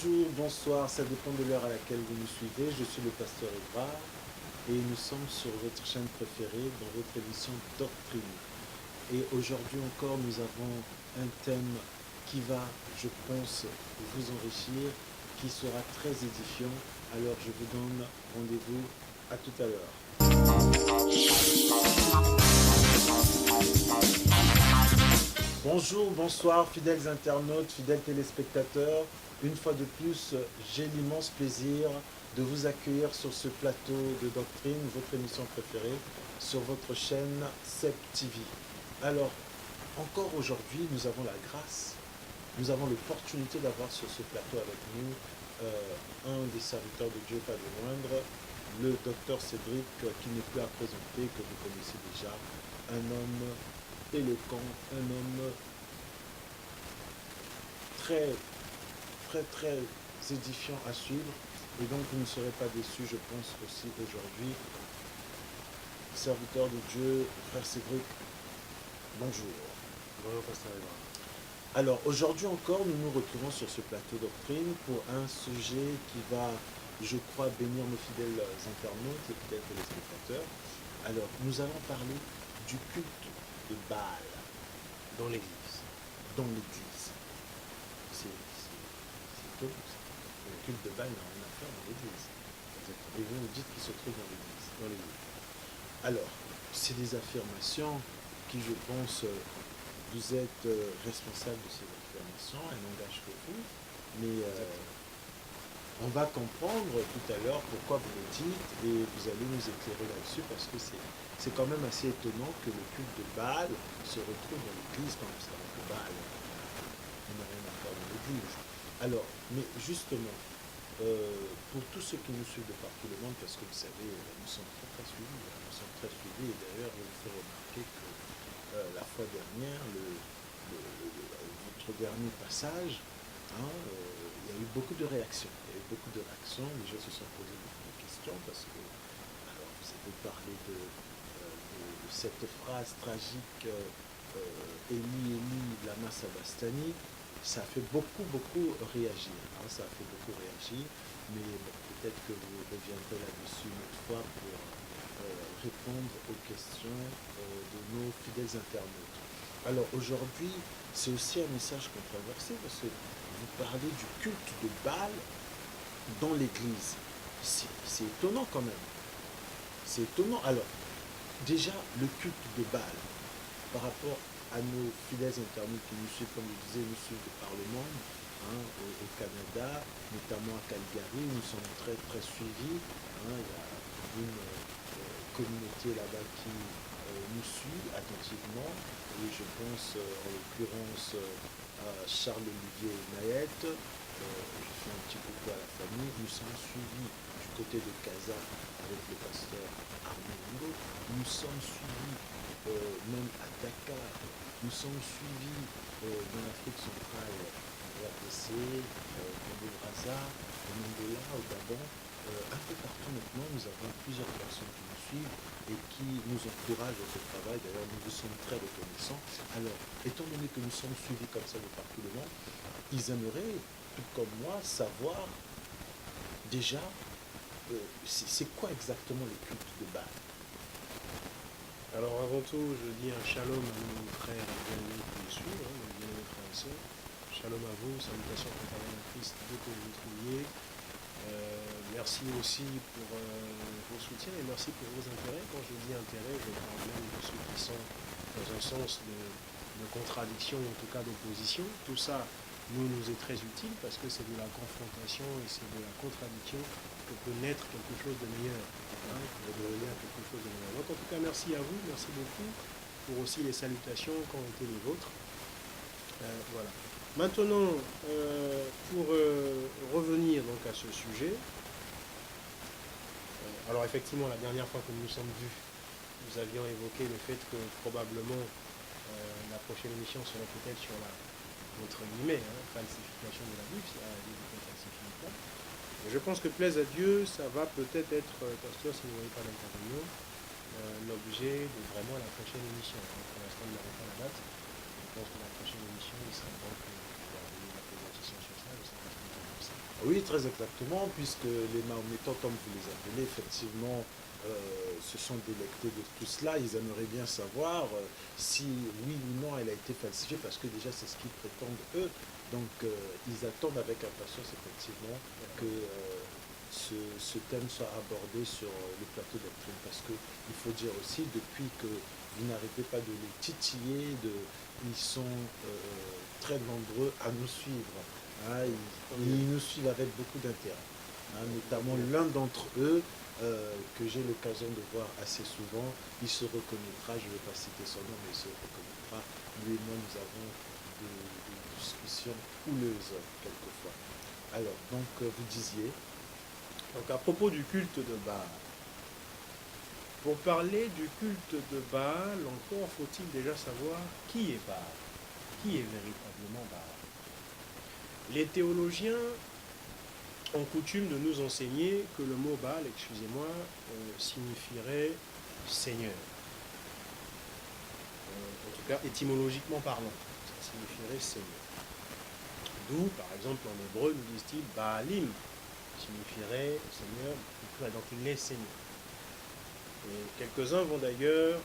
Bonjour, bonsoir, ça dépend de l'heure à laquelle vous nous suivez. Je suis le pasteur Évrard et nous sommes sur votre chaîne préférée dans votre émission Doctrine. Et aujourd'hui encore, nous avons un thème qui va, je pense, vous enrichir, qui sera très édifiant. Alors je vous donne rendez-vous à tout à l'heure. Bonjour, bonsoir, fidèles internautes, fidèles téléspectateurs. Une fois de plus, j'ai l'immense plaisir de vous accueillir sur ce plateau de Doctrine, votre émission préférée, sur votre chaîne CEP TV. Alors, encore aujourd'hui, nous avons la grâce, nous avons l'opportunité d'avoir sur ce plateau avec nous un des serviteurs de Dieu, pas de moindre, le docteur Cédric, qui n'est plus à présenter, que vous connaissez déjà, un homme éloquent, un homme très édifiant à suivre. Et donc, vous ne serez pas déçus, je pense, aussi aujourd'hui. Serviteur de Dieu, frère Cédric, bonjour. Bonjour, pasteur Évrard. Alors, aujourd'hui encore, nous nous retrouvons sur ce plateau Doctrine pour un sujet qui va, je crois, bénir nos fidèles internautes et fidèles téléspectateurs. Alors, nous allons parler du culte de Baal Dans l'église. dans l'Église. C'est étonnant, ça. Le culte de Baal n'a rien à faire dans l'Église. Et vous nous dites qu'il se trouve dans l'Église. Dans l'église. Alors, c'est des affirmations qui, je pense, vous êtes responsable de ces affirmations, elles n'engagent que vous, mais on va comprendre tout à l'heure pourquoi vous le dites et vous allez nous éclairer là-dessus parce que c'est quand même assez étonnant que le culte de Baal se retrouve dans l'Église quand vous savez que Baal n'a rien à faire dans l'Église. Alors, mais justement, pour tous ceux qui nous suivent de partout le monde, parce que vous savez, nous sommes très suivis, nous sommes très suivis, et d'ailleurs, je vous fais remarquer que la fois dernière, votre dernier passage, il y a eu beaucoup de réactions. Il y a eu beaucoup de réactions, les gens se sont posés beaucoup de questions, parce que, alors, vous avez parlé de cette phrase tragique, Eli, Eli, lama sabachthani. Ça a fait beaucoup réagir. Ça a fait beaucoup réagir, mais bon, peut-être que vous reviendrez là-dessus une autre fois pour répondre aux questions de nos fidèles internautes. Alors aujourd'hui, c'est aussi un message controversé parce que vous parlez du culte de Baal dans l'Église. C'est étonnant quand même. C'est étonnant. Alors, déjà, le culte de Baal par rapport à nos fidèles internautes qui nous suivent, comme je disais, nous suivent de par le monde, au Canada, notamment à Calgary, nous sommes très suivis. Il y a une communauté là-bas qui nous suit attentivement, et je pense en l'occurrence à Charles-Olivier Maillette. Je fais un petit coucou à la famille. Nous sommes suivis du côté de Casa avec le pasteur Arnaud Ngo. Nous sommes suivis même à Dakar. Nous sommes suivis dans l'Afrique centrale, RDC, Congo-Brazza, au Angola, au Gabon. Un peu partout maintenant, nous avons plusieurs personnes qui nous suivent et qui nous encouragent dans ce travail. D'ailleurs, nous vous sommes très reconnaissants. Alors, étant donné que nous sommes suivis comme ça de partout le monde, ils aimeraient, tout comme moi, savoir déjà c'est quoi exactement le culte de Baal. Alors avant tout, je dis un shalom à nos frères bien-aimés qui nous suivent, nos bien-aimés frères et sœurs. Shalom à vous, salutations fraternelles en Christ, d'où que vous vous trouviez. Merci aussi pour vos soutiens et merci pour vos intérêts. Quand je dis intérêt, je parle même de ceux qui sont dans un sens de contradiction, en tout cas d'opposition. Tout ça nous est très utile parce que c'est de la confrontation et c'est de la contradiction que peut naître quelque chose de meilleur. Pour devenir quelque chose de meilleur. Donc en tout cas, merci à vous, merci beaucoup pour aussi les salutations qui ont été les vôtres. Voilà. Maintenant, pour revenir donc à ce sujet, alors effectivement, la dernière fois que nous nous sommes vus, nous avions évoqué le fait que probablement la prochaine émission serait peut-être sur la, entre guillemets, falsification de la Bible, si la Bible ne falsifie pas. Je pense que plaise à Dieu, ça va peut-être être, pasteur, si vous ne voyez pas d'intervention, l'objet de vraiment la prochaine émission. Donc, pour l'instant, nous n'avons pas la date. Je pense que la prochaine émission, il sera bon que vous avez la présentation sur ça, je ne sais pas si vous avez ça. Oui, très exactement, puisque les Mahométans, comme vous les appelez, effectivement, se sont délectés de tout cela. Ils aimeraient bien savoir si, oui ou non, elle a été falsifiée, parce que déjà, c'est ce qu'ils prétendent eux. Donc, ils attendent avec impatience, effectivement, que ce thème soit abordé sur le plateau d'Eptune. Parce qu'il faut dire aussi, depuis que vous n'arrêtez pas de les titiller, ils sont très nombreux à nous suivre. Hein, ils nous suivent avec beaucoup d'intérêt. Hein, notamment l'un d'entre eux, que j'ai l'occasion de voir assez souvent, il se reconnaîtra, je ne vais pas citer son nom, mais il se reconnaîtra. Lui et moi, nous avons des discussions houleuses quelquefois. Alors, donc, vous disiez. Donc à propos du culte de Baal, pour parler du culte de Baal, encore faut-il déjà savoir qui est Baal, qui est véritablement Baal. Les théologiens ont coutume de nous enseigner que le mot Baal, excusez-moi, signifierait Seigneur. En tout cas, étymologiquement parlant, ça signifierait Seigneur. D'où, par exemple, en hébreu, nous disent-ils Baalim, signifierait Seigneur, donc les seigneurs. Et quelques-uns vont d'ailleurs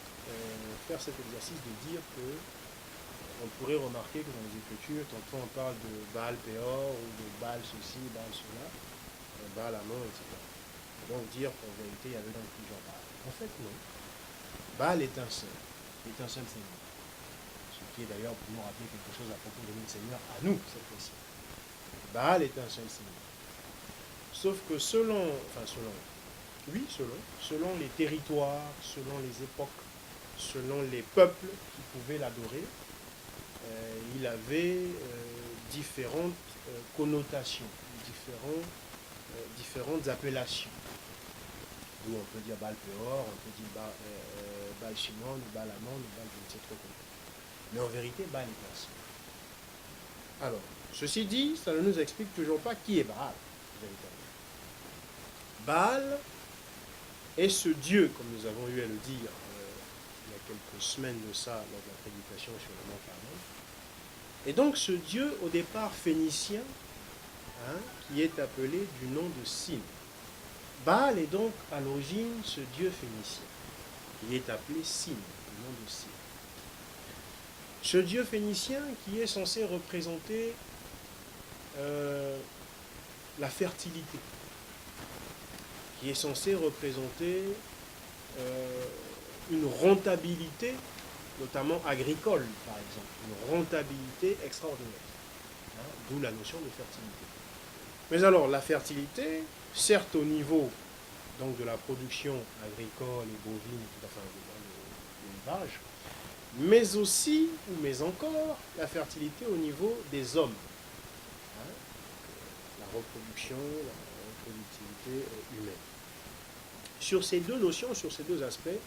faire cet exercice de dire que on pourrait remarquer que dans les Écritures, tantôt on parle de Baal Péor ou de Baal ceci, Baal cela, Baal Amon, etc. Donc dire qu'en vérité, il y avait donc plusieurs Baal. En fait, non. Baal est un seul Seigneur. Ce qui est d'ailleurs pour nous rappeler quelque chose à propos de notre Seigneur, à nous, cette fois-ci. Baal est un seul Seigneur. Sauf que selon les territoires, selon les époques, selon les peuples qui pouvaient l'adorer, il avait différentes connotations, différentes appellations. D'où on peut dire Baal Péor, on peut dire Baal Shimon, Baal Amon, Baal je ne sais trop comment. Mais en vérité, Baal est un seul. Alors, ceci dit, ça ne nous explique toujours pas qui est Baal, véritablement. Baal est ce Dieu, comme nous avons eu à le dire il y a quelques semaines de ça, lors de la prédication sur le mont Carmel. Et donc ce Dieu, au départ phénicien, qui est appelé du nom de Sin. Baal est donc à l'origine ce Dieu phénicien, qui est appelé Sin, du nom de Sin. Ce Dieu phénicien qui est censé représenter la fertilité, qui est censé représenter une rentabilité, notamment agricole, par exemple, une rentabilité extraordinaire, d'où la notion de fertilité. Mais alors, la fertilité, certes au niveau donc, de la production agricole et bovine, enfin de l'élevage, mais aussi, ou mais encore, la fertilité au niveau des hommes. La reproduction, la reproductivité humaine. Sur ces deux notions, sur ces deux aspects,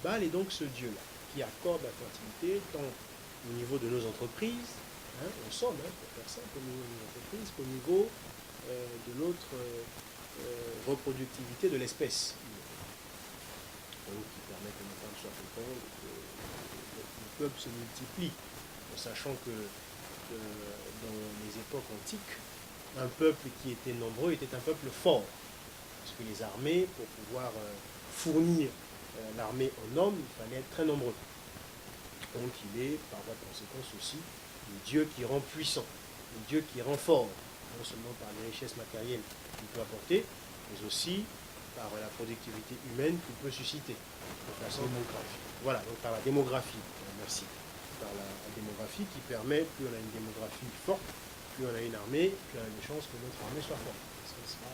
Baal est donc ce Dieu-là, qui accorde la fertilité tant au niveau de nos entreprises, en somme, pour faire simple, au niveau de nos entreprises, qu'au niveau de notre reproductivité de l'espèce. Donc, qui permet que nos femmes soient fécondes, que le peuple se multiplie, en sachant que dans les époques antiques, un peuple qui était nombreux était un peuple fort. Parce que les armées, pour pouvoir fournir l'armée en hommes, il fallait être très nombreux. Donc il est, par voie de conséquence aussi, le Dieu qui rend puissant, le Dieu qui rend fort, non seulement par les richesses matérielles qu'il peut apporter, mais aussi par la productivité humaine qu'il peut susciter. De façon démographique. Voilà, donc par la démographie, merci. Par la démographie qui permet, plus on a une démographie forte, plus on a une armée, plus on a des chances que notre armée soit forte. Ça sera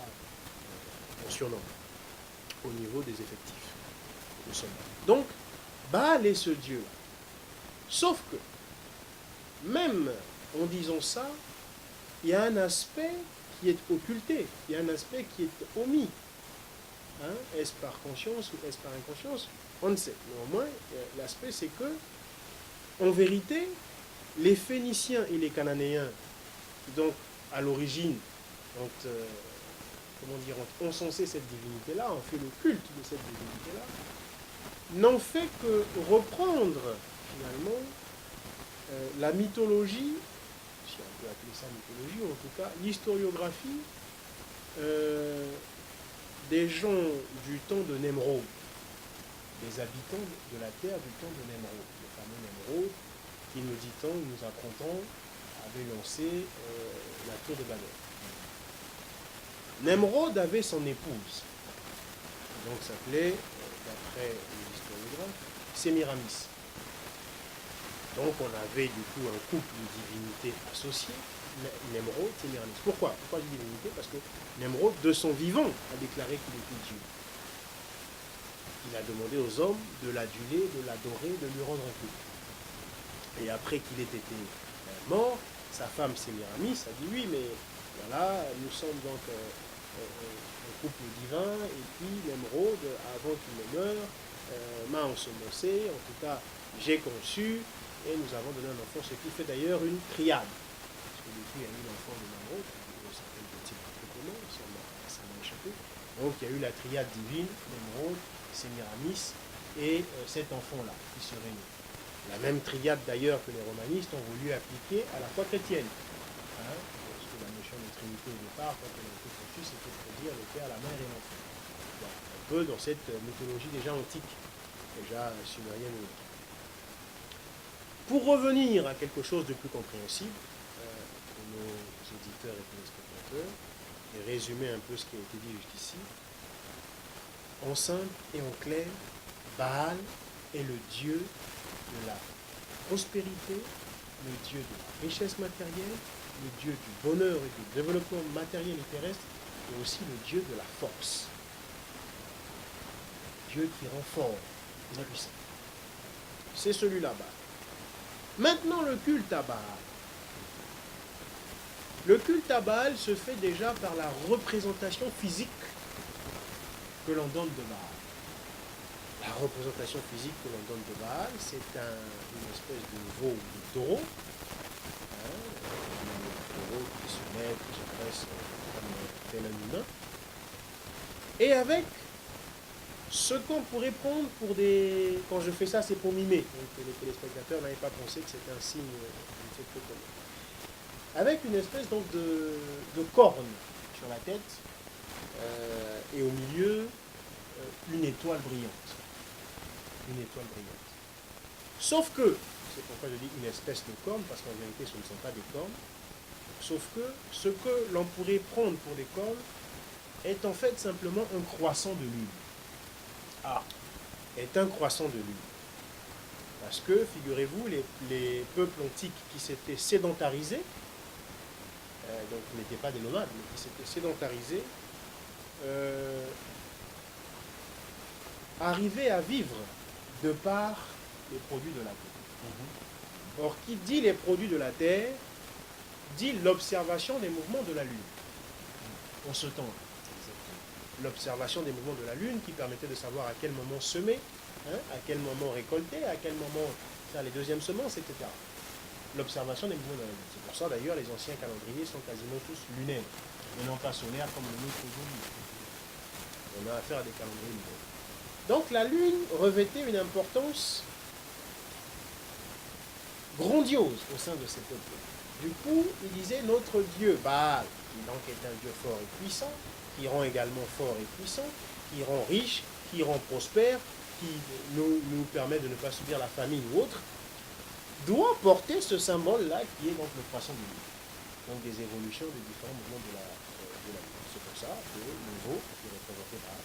un surnombre au niveau des effectifs de soldats. Donc, Baal est ce Dieu-là. Sauf que, même en disant ça, il y a un aspect qui est occulté, il y a un aspect qui est omis. Est-ce par conscience ou est-ce par inconscience? On ne sait. Néanmoins, l'aspect c'est que, en vérité, les Phéniciens et les Cananéens, donc à l'origine, ont encensé cette divinité-là, ont fait le culte de cette divinité-là, n'ont fait que reprendre finalement la mythologie, si on peut appeler ça mythologie, ou en tout cas l'historiographie des gens du temps de Nemrod, des habitants de la terre du temps de Nemrod, le fameux Nemrod, qui nous dit-on, nous apprend-on, avait lancé la tour de Babel. Nemrod avait son épouse, donc s'appelait, d'après les historiographes, Sémiramis. Donc on avait du coup un couple de divinités associées, Nemrod, Sémiramis. Pourquoi je dis divinité? Parce que Nemrod, de son vivant, a déclaré qu'il était Dieu. Il a demandé aux hommes de l'aduler, de l'adorer, de lui rendre un culte. Et après qu'il ait été mort, sa femme Sémiramis a dit oui, mais voilà, nous sommes donc un couple divin, et puis Nemrod, avant qu'il ne meure, m'a ensemencé, en tout cas j'ai conçu, et nous avons donné un enfant, ce qui fait d'ailleurs une triade. Parce que depuis, il y a eu l'enfant de Nemrod, qui s'appelle comment, ça m'a échappé. Donc il y a eu la triade divine, Nemrod, Sémiramis, et cet enfant-là qui serait né. La même triade d'ailleurs que les romanistes ont voulu appliquer à la foi chrétienne. Hein, parce que la notion de Trinité au départ, quand elle a été conçue, c'était pour dire le Père, la Mère et l'Enfant. Un peu dans cette mythologie déjà antique, déjà sumérienne ou autre. Pour revenir à quelque chose de plus compréhensible pour nos auditeurs et téléspectateurs, et résumer un peu ce qui a été dit jusqu'ici, en simple et en clair, Baal est le dieu de la prospérité, le dieu de la richesse matérielle, le dieu du bonheur et du développement matériel et terrestre, et aussi le dieu de la force. Dieu qui rend fort, puissant. C'est celui-là, Baal. Maintenant, le culte à Baal. Le culte à Baal se fait déjà par la représentation physique que l'on donne de Baal. La représentation physique que l'on donne de Baal, c'est une espèce de veau ou de taureau. Un taureau qui se lève, qui se dresse comme tel un humain. Et avec ce qu'on pourrait prendre pour des... Quand je fais ça, c'est pour mimer. Donc les téléspectateurs n'avaient pas pensé que c'était un signe, je ne sais plus comment. Avec une espèce donc de corne sur la tête et au milieu une étoile brillante. Une étoile brillante. Sauf que, c'est pourquoi je dis une espèce de corne, parce qu'en vérité ce ne sont pas des cornes, sauf que ce que l'on pourrait prendre pour des cornes est en fait simplement un croissant de lune. Est un croissant de lune. Parce que, figurez-vous, les peuples antiques qui s'étaient sédentarisés, donc qui n'étaient pas des nomades, mais qui s'étaient sédentarisés, arrivaient à vivre de par les produits de la terre. Or, qui dit les produits de la terre, dit l'observation des mouvements de la Lune. En ce temps, l'observation des mouvements de la Lune qui permettait de savoir à quel moment semer, à quel moment récolter, à quel moment faire les deuxièmes semences, etc. L'observation des mouvements de la Lune. C'est pour ça d'ailleurs les anciens calendriers sont quasiment tous lunaires, et non pas solaires comme le nôtre aujourd'hui. On a affaire à des calendriers lunaires. Donc la Lune revêtait une importance grandiose au sein de ces peuples. Du coup, il disait notre Dieu, Baal, qui donc est un Dieu fort et puissant, qui rend également fort et puissant, qui rend riche, qui rend prospère, qui nous permet de ne pas subir la famine ou autre, doit porter ce symbole-là qui est donc le croissant de Lune. Donc des évolutions des différents mouvements de la Lune. C'est pour ça que le veau, qui représentait Baal,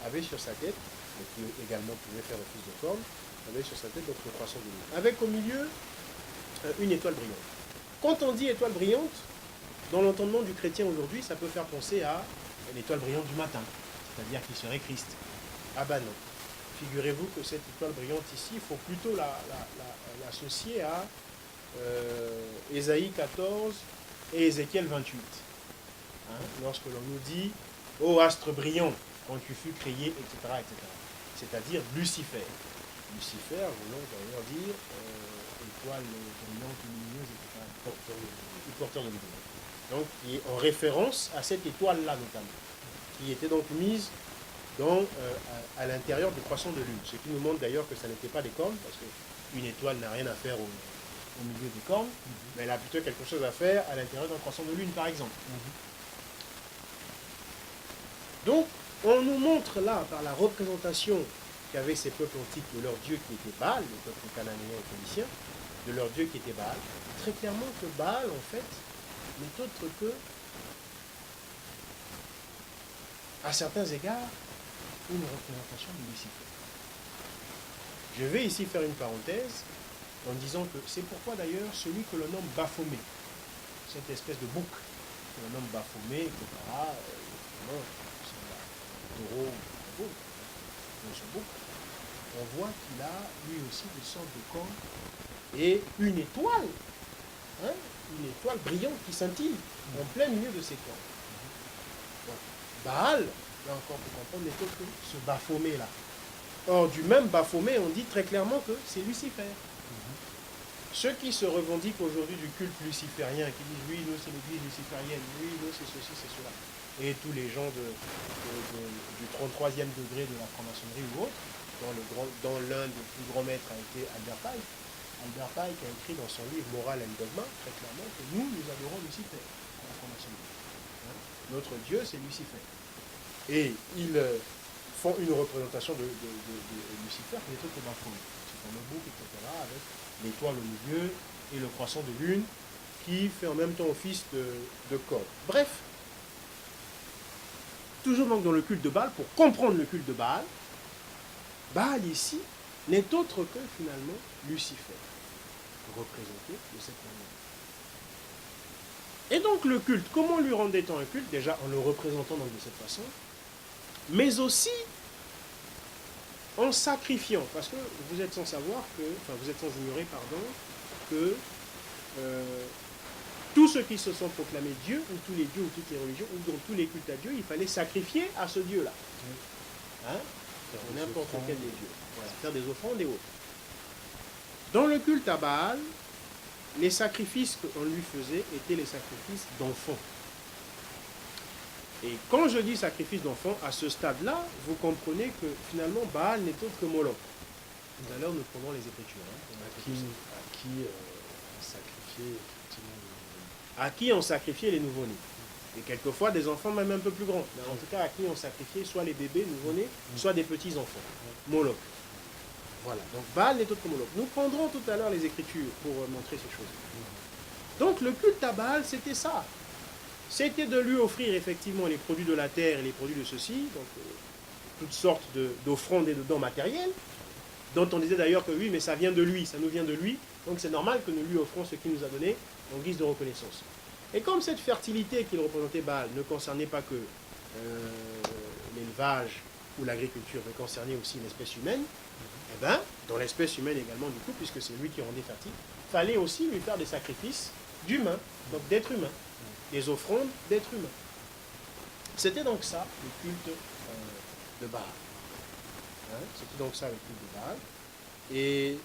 avait sur sa tête, mais qui également pouvait faire office de corne, avait sur sa tête donc le croissant de Lune. Avec au milieu une étoile brillante. Quand on dit étoile brillante, dans l'entendement du chrétien aujourd'hui, ça peut faire penser à l'étoile brillante du matin, c'est-à-dire qui serait Christ. Ah ben non. Figurez-vous que cette étoile brillante ici, il faut plutôt l'associer à Ésaïe 14 et Ézéchiel 28. Lorsque l'on nous dit « Ô astre brillant, quand tu fus créé, etc. etc. » C'est-à-dire Lucifer. Lucifer, voulant d'ailleurs dire étoile brillante, lumineuse, etc. Porteur de lumière. Donc, qui est en référence à cette étoile-là notamment, qui était donc mise à l'intérieur du croissant de lune. Ce qui nous montre d'ailleurs que ça n'était pas des cornes, parce qu'une étoile n'a rien à faire au milieu des cornes, mais elle a plutôt quelque chose à faire à l'intérieur d'un croissant de lune, par exemple. Donc, on nous montre là, par la représentation qu'avaient ces peuples antiques de leur Dieu qui était Baal, les peuples cananéens et phéniciens, de leur Dieu qui était Baal, très clairement que Baal, en fait, n'est autre que, à certains égards, une représentation de Lucifer. Je vais ici faire une parenthèse en disant que c'est pourquoi d'ailleurs celui que l'on nomme Baphomet, cette espèce de bouc que l'on nomme Baphomet, etc., c'est un taureau, dans ce bouc, on voit qu'il a lui aussi des sortes de cornes et une étoile, une étoile brillante qui scintille en plein milieu de ses cornes. Donc, Baal, là encore pour comprendre, n'est autre que ce Baphomet-là. Or, du même Baphomet, on dit très clairement que c'est Lucifer. Ceux qui se revendiquent aujourd'hui du culte luciférien, qui disent oui, nous c'est l'église luciférienne, oui, nous c'est ceci, c'est cela, et tous les gens du 33e degré de la franc-maçonnerie ou autre, dont l'un des plus grands maîtres a été Albert Pike. Albert Pike a écrit dans son livre Moral and Dogma très clairement que nous adorons Lucifer, la franc-maçonnerie. Notre Dieu, c'est Lucifer. Et ils font une représentation de Lucifer qui est autre que Baphomet. C'est comme le bouc, etc., avec l'étoile au milieu et le croissant de lune qui fait en même temps office de corps. Bref, toujours donc dans le culte de Baal, pour comprendre le culte de Baal, Baal ici n'est autre que finalement Lucifer, représenté de cette manière. Et donc le culte, comment lui rendait-on un culte? Déjà en le représentant donc de cette façon, mais aussi en sacrifiant, parce que vous êtes sans savoir que, enfin vous êtes sans ignorer, pardon, que tous ceux qui se sont proclamés Dieu, ou tous les dieux, ou toutes les religions, ou dans tous les cultes à Dieu, il fallait sacrifier à ce Dieu-là. N'importe quel des dieux. Voilà, faire des offrandes et autres. Dans le culte à Baal, les sacrifices qu'on lui faisait étaient les sacrifices d'enfants. Et quand je dis sacrifice d'enfants, à ce stade-là, vous comprenez que finalement Baal n'est autre que Moloch. Tout à l'heure, nous prendrons les Écritures. À qui on sacrifiait les nouveau-nés. Et quelquefois des enfants même un peu plus grands. Mais en tout cas, à qui on sacrifiait soit les bébés nouveau-nés, soit des petits-enfants. Moloch. Voilà. Donc Baal n'est autre que Moloch. Nous prendrons tout à l'heure les Écritures pour montrer ces choses. Donc le culte à Baal, c'était ça. C'était de lui offrir effectivement les produits de la terre et les produits de ceci, donc toutes sortes d'offrandes et de dons matériels, dont on disait d'ailleurs que oui, mais ça vient de lui, ça nous vient de lui, donc c'est normal que nous lui offrons ce qu'il nous a donné en guise de reconnaissance. Et comme cette fertilité qu'il représentait Baal ne concernait pas que l'élevage ou l'agriculture, mais concernait aussi l'espèce humaine, eh bien, dans l'espèce humaine également du coup, puisque c'est lui qui rendait fertile, il fallait aussi lui faire des sacrifices d'humains, donc d'êtres humains. Des offrandes d'êtres humains. C'était donc ça, le culte de Baal. C'était donc ça, le culte de Baal. Et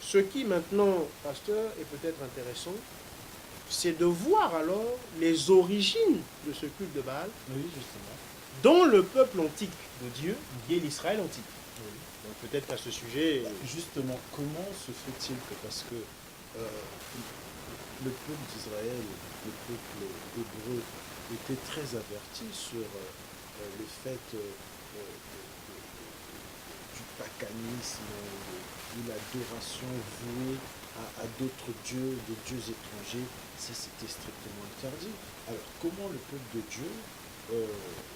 ce qui maintenant, pasteur, est peut-être intéressant, c'est de voir alors les origines de ce culte de Baal, oui, justement, dans le peuple antique de Dieu, qui est l'Israël antique. Oui. Donc peut-être qu'à ce sujet... Justement, comment se fait-il que, parce que le peuple d'Israël, le peuple hébreu, était très averti sur le fait du paganisme, de l'adoration vouée à d'autres dieux, des dieux étrangers. Ça, c'était strictement interdit. Alors, comment le peuple de Dieu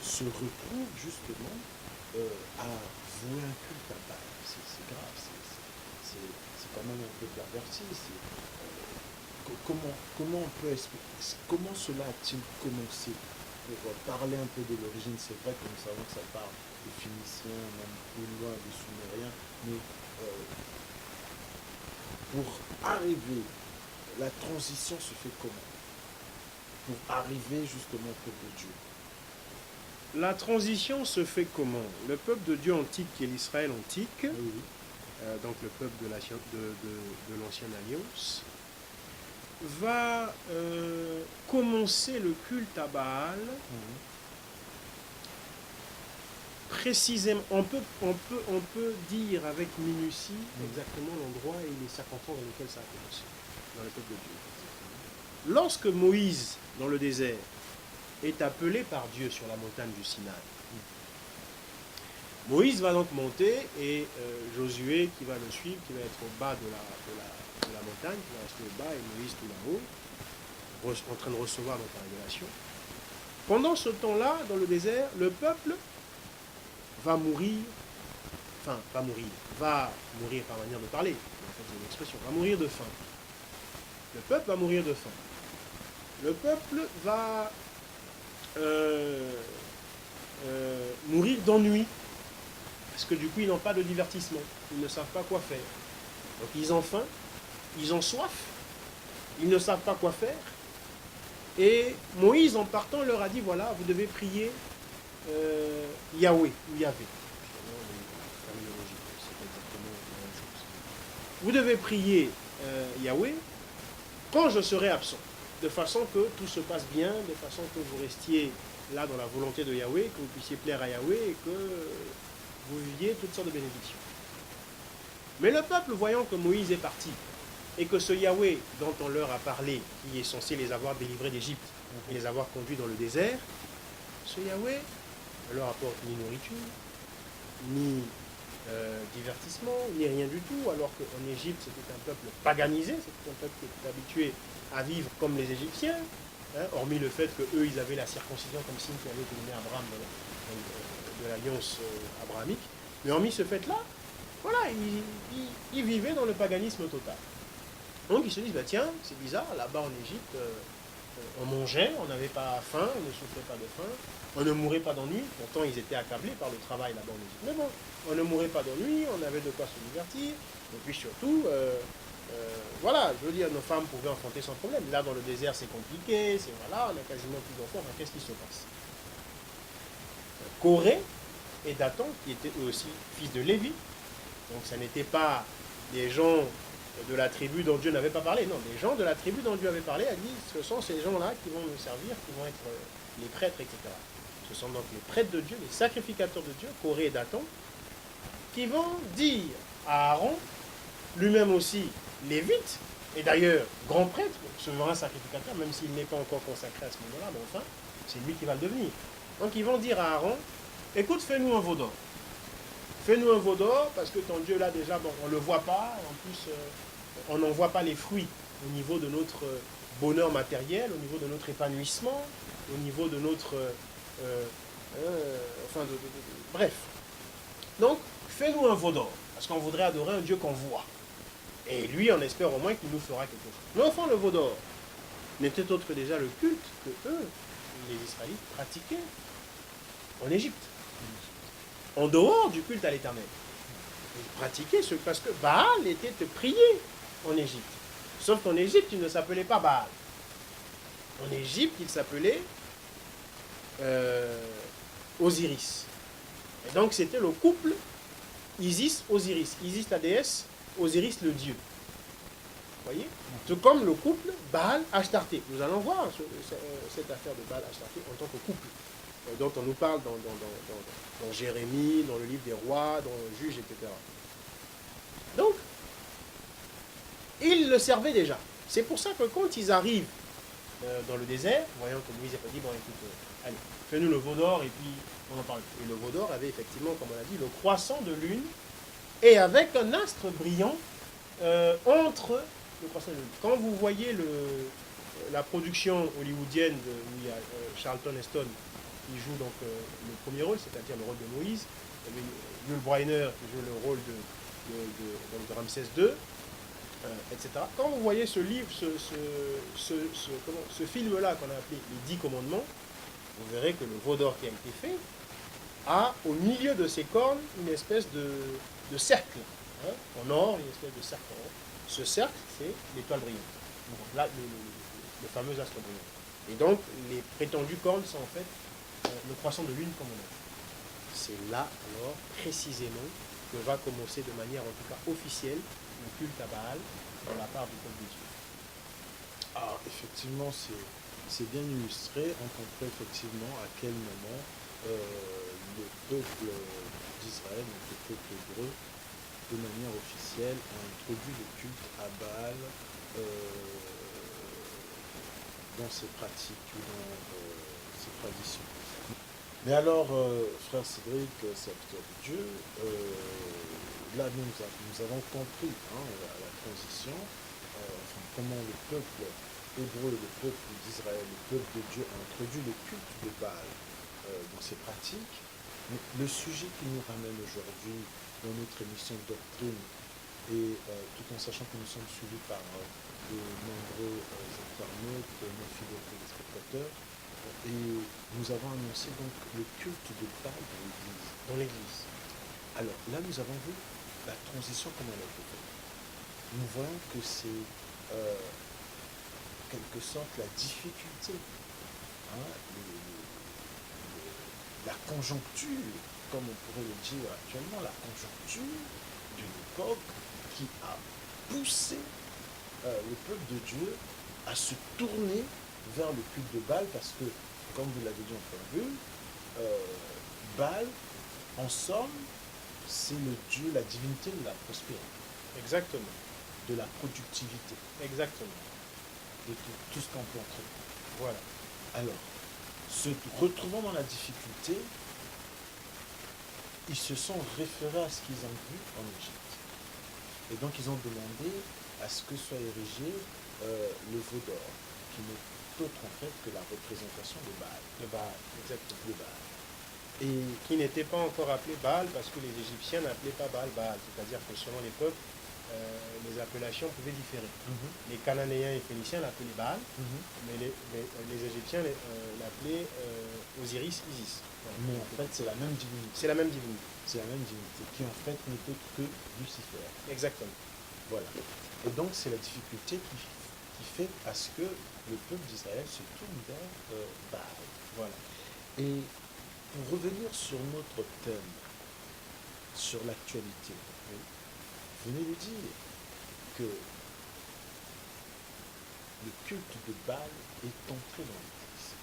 se retrouve justement à vouer un culte à Baal? C'est grave, c'est quand même un peu perverti. Comment on peut expliquer, comment cela a-t-il commencé? Pour parler un peu de l'origine, c'est vrai que nous savons que ça part des Phéniciens, même plus loin des Sumériens, mais pour arriver, la transition se fait comment? Pour arriver justement au peuple de Dieu. La transition se fait comment? Le peuple de Dieu antique, qui est l'Israël antique, oui. Donc le peuple de l'Ancienne Alliance, va commencer le culte à Baal précisément. On peut dire avec minutie exactement l'endroit et les circonstances dans lesquelles ça a commencé dans le peuple de Dieu. Lorsque Moïse, dans le désert, est appelé par Dieu sur la montagne du Sinaï. Moïse va donc monter et Josué qui va le suivre, qui va être au bas de la montagne, qui va rester au bas et Moïse tout là-haut, en train de recevoir donc la révélation. Pendant ce temps-là, dans le désert, le peuple va mourir, va mourir par manière de parler, en fait c'est une expression, va mourir de faim. Le peuple va mourir de faim. Le peuple va mourir d'ennui. Parce que du coup, ils n'ont pas de divertissement. Ils ne savent pas quoi faire. Donc ils ont faim, ils ont soif, ils ne savent pas quoi faire. Et Moïse, en partant, leur a dit, voilà, vous devez prier Yahweh ou Yahvé. Vous devez prier Yahweh quand je serai absent, de façon que tout se passe bien, de façon que vous restiez là dans la volonté de Yahweh, que vous puissiez plaire à Yahweh et que vous viviez toutes sortes de bénédictions. Mais le peuple, voyant que Moïse est parti, et que ce Yahweh dont on leur a parlé, qui est censé les avoir délivrés d'Égypte et les avoir conduits dans le désert, ce Yahweh ne leur apporte ni nourriture, ni divertissement, ni rien du tout, alors qu'en Égypte, c'était un peuple paganisé, c'était un peuple qui était habitué à vivre comme les Égyptiens, hein, hormis le fait qu'eux, ils avaient la circoncision comme signe qui avait été donné à Abraham de l'alliance abrahamique. Mais hormis ce fait-là, voilà, ils vivaient dans le paganisme total. Donc ils se disent, bah, tiens, c'est bizarre, là-bas en Égypte, on mangeait, on n'avait pas faim, on ne souffrait pas de faim, on ne mourait pas d'ennui, pourtant ils étaient accablés par le travail là-bas en Égypte. Mais bon, on ne mourait pas d'ennui, on avait de quoi se divertir, et puis surtout, voilà, je veux dire, nos femmes pouvaient enfanter sans problème. Là, dans le désert, c'est compliqué, c'est voilà, on a quasiment plus d'enfants, enfin, qu'est-ce qui se passe? Corée et Dathan, qui étaient eux aussi fils de Lévi, donc ça n'était pas des gens de la tribu dont Dieu n'avait pas parlé, non, des gens de la tribu dont Dieu avait parlé, a dit, ce sont ces gens-là qui vont nous servir, qui vont être les prêtres, etc. Ce sont donc les prêtres de Dieu, les sacrificateurs de Dieu, Corée et Dathan, qui vont dire à Aaron, lui-même aussi lévite, et d'ailleurs grand prêtre, souverain sacrificateur, même s'il n'est pas encore consacré à ce moment-là, mais enfin, c'est lui qui va le devenir. Donc ils vont dire à Aaron, écoute, fais-nous un veau d'or. Fais-nous un veau d'or, parce que ton Dieu là déjà, bon, on ne le voit pas, en plus, on n'en voit pas les fruits au niveau de notre bonheur matériel, au niveau de notre épanouissement, au niveau de notre... bref. Donc, fais-nous un veau d'or, parce qu'on voudrait adorer un Dieu qu'on voit. Et lui, on espère au moins qu'il nous fera quelque chose. Mais enfin, le veau d'or n'était autre que déjà le culte que eux, les Israélites, pratiquaient en Égypte. En dehors du culte à l'Éternel. Ils pratiquaient ce parce que Baal était prié en Égypte. Sauf qu'en Égypte, il ne s'appelait pas Baal. En Égypte, il s'appelait Osiris. Et donc, c'était le couple Isis-Osiris. Isis, la déesse, Osiris, le dieu. Vous voyez? Tout comme le couple Baal-Ashtarté. Nous allons voir cette affaire de Baal-Ashtarté en tant que couple, dont on nous parle dans Jérémie, dans le livre des rois, dans le juge, etc. Donc, ils le servaient déjà. C'est pour ça que quand ils arrivent dans le désert, voyant que Moïse a dit, bon écoute, allez, fais-nous le veau d'or, et puis on en parle. Et le veau d'or avait effectivement, comme on l'a dit, le croissant de lune, et avec un astre brillant entre le croissant de lune. Quand vous voyez la production hollywoodienne où il y a Charlton Heston qui joue donc le premier rôle, c'est-à-dire le rôle de Moïse, Yul Brynner qui joue le rôle de Ramsès II, etc. Quand vous voyez ce livre, ce film-là qu'on a appelé Les 10 commandements, vous verrez que le veau d'or qui a été fait a au milieu de ses cornes une espèce de cercle, hein, en or, une espèce de cercle en or. Ce cercle, c'est l'étoile brillante. Donc là, le fameux astre brillant. Et donc, les prétendues cornes sont en fait le croissant de lune comme on a. C'est là, alors, précisément, que va commencer de manière, en tout cas officielle, le culte à Baal de la part du peuple de Dieu. Alors, effectivement, c'est bien illustré. On comprend effectivement à quel moment le peuple d'Israël, donc le peuple hébreu, de manière officielle, a introduit le culte à Baal dans ses pratiques ou dans ces traditions. Mais alors, frère Cédric, serviteur de Dieu, là nous avons compris la transition, enfin, comment le peuple hébreu, le peuple d'Israël, le peuple de Dieu a introduit le culte de Baal dans ses pratiques. Mais le sujet qui nous ramène aujourd'hui dans notre émission de doctrine, et tout en sachant que nous sommes suivis par de nombreux internautes, nos fidèles téléspectateurs, et nous avons annoncé donc le culte de Baal dans l'Église. Dans l'Église. Alors là, nous avons vu la transition, comment elle a été faite. Nous voyons que c'est quelque sorte la difficulté, la conjoncture, comme on pourrait le dire actuellement, la conjoncture d'une époque qui a poussé le peuple de Dieu à se tourner vers le culte de Baal, parce que, comme vous l'avez dit en préambule, Baal, en somme, c'est le Dieu, la divinité de la prospérité. Exactement. De la productivité. Exactement. De tout ce qu'on peut entreprendre. Voilà. Alors, se retrouvant dans la difficulté, ils se sont référés à ce qu'ils ont vu en Égypte. Et donc, ils ont demandé à ce que soit érigé le veau d'or, qui n'est autre en fait que la représentation de Baal. De Baal, exactement. De Baal. Et qui n'était pas encore appelé Baal parce que les Égyptiens n'appelaient pas Baal Baal. C'est-à-dire que selon les peuples, les appellations pouvaient différer. Les Cananéens et Phéniciens l'appelaient Baal, mais les Égyptiens l'appelaient Osiris, Isis. Voilà. Mais en fait, c'est la même divinité. C'est la même divinité. C'est la même divinité qui en fait n'est autre que Lucifer. Exactement. Voilà. Et donc, c'est la difficulté qui fait à ce que le peuple d'Israël se tourne vers Baal. Voilà. Et pour revenir sur notre thème, sur l'actualité, venez nous dire que le culte de Baal est entré dans l'Église.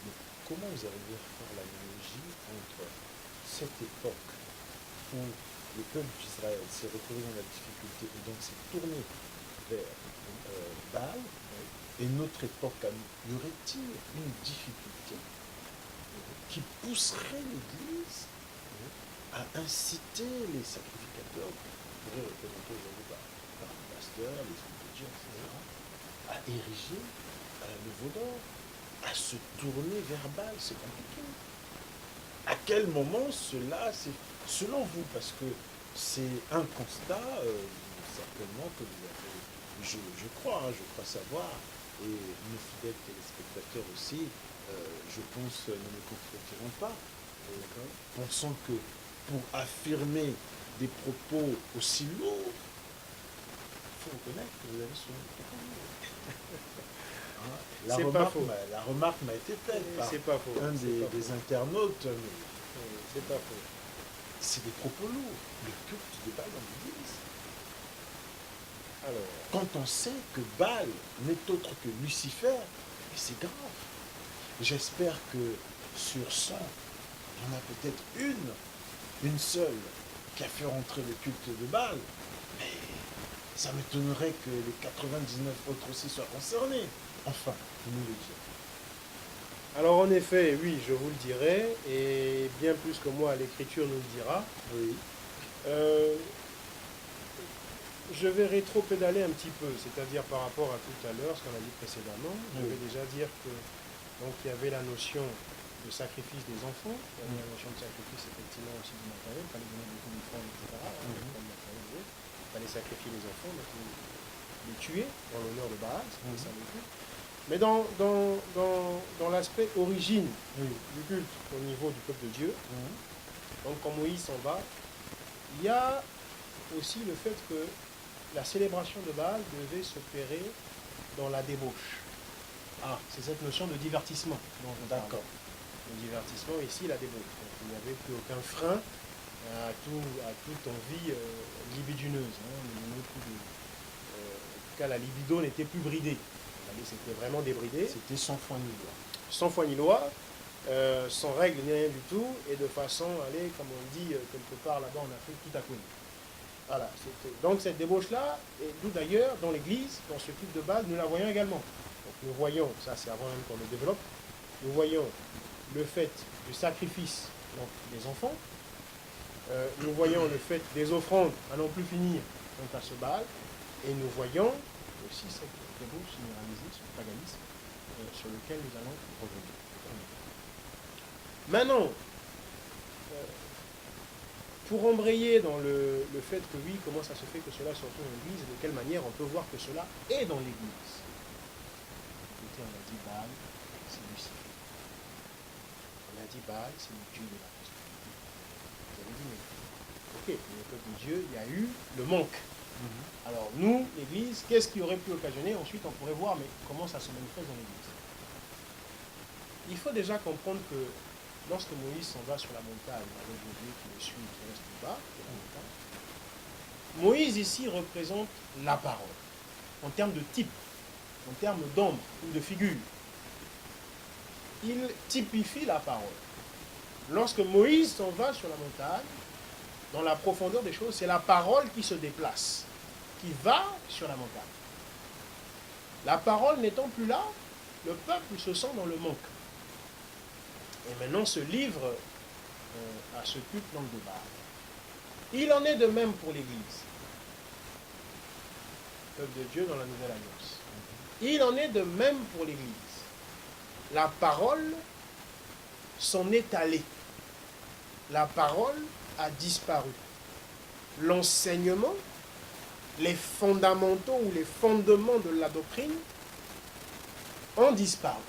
Mais comment vous arrivez à faire l'analogie entre cette époque où le peuple d'Israël s'est retrouvé dans la difficulté et donc s'est tourné vers Baal, et notre époque, y aurait-il une difficulté qui pousserait l'Église à inciter les sacrificateurs, qui pourraient représenter aujourd'hui par le pasteur, les hommes de Dieu, etc., à ériger le veau d'or, à se tourner vers Baal? C'est compliqué. À quel moment cela, c'est selon vous, parce que c'est un constat certainement que vous avez, je crois savoir, et nos fidèles téléspectateurs aussi, je pense, ne me contrediront pas, pensant que pour affirmer des propos aussi lourds, il faut reconnaître que vous avez souvent des propos lourds. La remarque m'a été faite par un des internautes. C'est pas faux. C'est des propos lourds. Le culte de Baal dans l'Église. Alors, quand on sait que Baal n'est autre que Lucifer, et c'est grave. J'espère que sur 100, il y en a peut-être une seule, qui a fait rentrer le culte de Baal, mais ça m'étonnerait que les 99 autres aussi soient concernés. Enfin, vous nous le direz. Alors en effet, oui, je vous le dirai, et bien plus que moi, l'Écriture nous le dira. Oui. Je vais rétro-pédaler un petit peu, c'est-à-dire par rapport à tout à l'heure, ce qu'on a dit précédemment. Je vais déjà dire que donc il y avait la notion de sacrifice des enfants, il y avait la notion de sacrifice effectivement aussi du matériel, il fallait donner beaucoup d'offrandes, etc. Il fallait sacrifier les enfants, donc les tuer en l'honneur de Baal, c'était ça le culte. Mais dans l'aspect origine du culte au niveau du peuple de Dieu, donc quand Moïse s'en va, il y a aussi le fait que la célébration de Baal devait s'opérer dans la débauche. Ah, c'est cette notion de divertissement dont je parle. D'accord. Le divertissement, ici, la débauche. Donc, il n'y avait plus aucun frein à toute envie libidineuse. En tout cas, la libido n'était plus bridée. C'était vraiment débridé. C'était sans foi ni loi. Sans foi ni loi, sans règle ni rien du tout, et de façon, comme on dit quelque part là-bas en Afrique, tout à coup. Voilà, donc cette débauche-là, et d'où d'ailleurs, dans l'Église, dans ce culte de Baal, nous la voyons également. Donc nous voyons, ça c'est avant même qu'on le développe, nous voyons le fait du sacrifice donc, des enfants, nous voyons le fait des offrandes à n'en plus finir quant à ce Baal, et nous voyons aussi cette débauche généralisée, ce paganisme sur lequel nous allons revenir. Maintenant, pour embrayer dans le fait que oui, comment ça se fait que cela se retrouve dans l'Église, et de quelle manière on peut voir que cela est dans l'Église. Écoutez, on a dit Baal, c'est Lucifer. On a dit Baal, c'est le Dieu de la prospérité. Vous avez dit, mais ok, le peuple de Dieu, il y a eu le manque. Alors nous, l'Église, qu'est-ce qui aurait pu occasionner? Ensuite, on pourrait voir, mais comment ça se manifeste dans l'Église. Il faut déjà comprendre que lorsque Moïse s'en va sur la montagne avec Josué qui le suit, qui reste bas de la montagne, Moïse ici représente la parole, en termes de type, en termes d'ombre ou de figure. Il typifie la parole. Lorsque Moïse s'en va sur la montagne, dans la profondeur des choses, c'est la parole qui se déplace, qui va sur la montagne. La parole n'étant plus là, le peuple se sent dans le manque. Et maintenant se livre à ce culte langue de Baal. Il en est de même pour l'Église. Peuple de Dieu dans la Nouvelle Alliance. Il en est de même pour l'Église. La parole s'en est allée. La parole a disparu. L'enseignement, les fondamentaux ou les fondements de la doctrine ont disparu.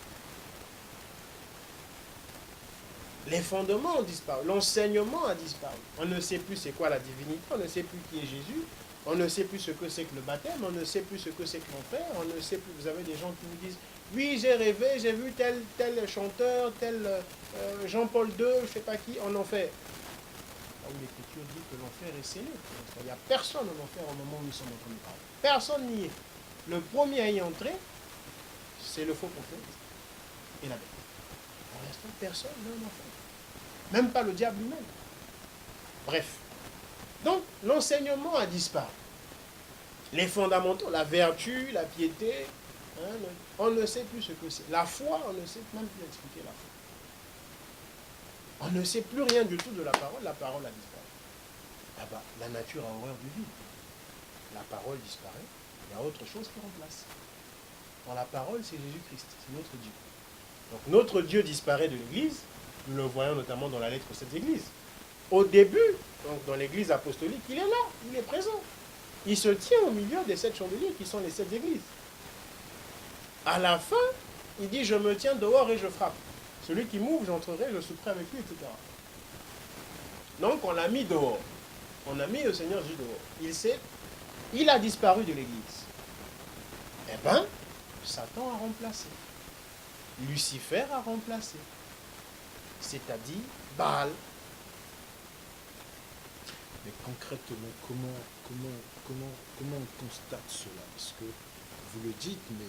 Les fondements ont disparu, l'enseignement a disparu. On ne sait plus c'est quoi la divinité, on ne sait plus qui est Jésus, on ne sait plus ce que c'est que le baptême, on ne sait plus ce que c'est que l'enfer, on ne sait plus. Vous avez des gens qui vous disent oui, j'ai rêvé, j'ai vu tel chanteur, tel Jean-Paul II, je ne sais pas qui, en enfer. Là où l'Écriture dit que l'enfer est scellé. Il n'y a personne en enfer au moment où nous sommes en train de parler. Personne n'y est. Le premier à y entrer, c'est le faux prophète et la bête. Pour l'instant, personne n'est en enfer. Même pas le diable lui-même. Bref. Donc, l'enseignement a disparu. Les fondamentaux, la vertu, la piété, on ne sait plus ce que c'est. La foi, on ne sait même plus expliquer la foi. On ne sait plus rien du tout de la parole a disparu. Ah bah, la nature a horreur du vide. La parole disparaît, il y a autre chose qui remplace. Dans la parole, c'est Jésus-Christ, c'est notre Dieu. Donc notre Dieu disparaît de l'Église, nous le voyons notamment dans la lettre aux 7 églises. Au début, donc dans l'Église apostolique, il est là, il est présent. Il se tient au milieu des 7 chandeliers qui sont les 7 églises. À la fin, il dit, je me tiens dehors et je frappe. Celui qui m'ouvre, j'entrerai, je souperai avec lui, etc. Donc on l'a mis dehors. On a mis le Seigneur Jésus dehors. Il a disparu de l'Église. Eh bien, Satan a remplacé. Lucifer a remplacé. C'est-à-dire Baal. Mais concrètement, comment on constate cela? Parce que vous le dites, mais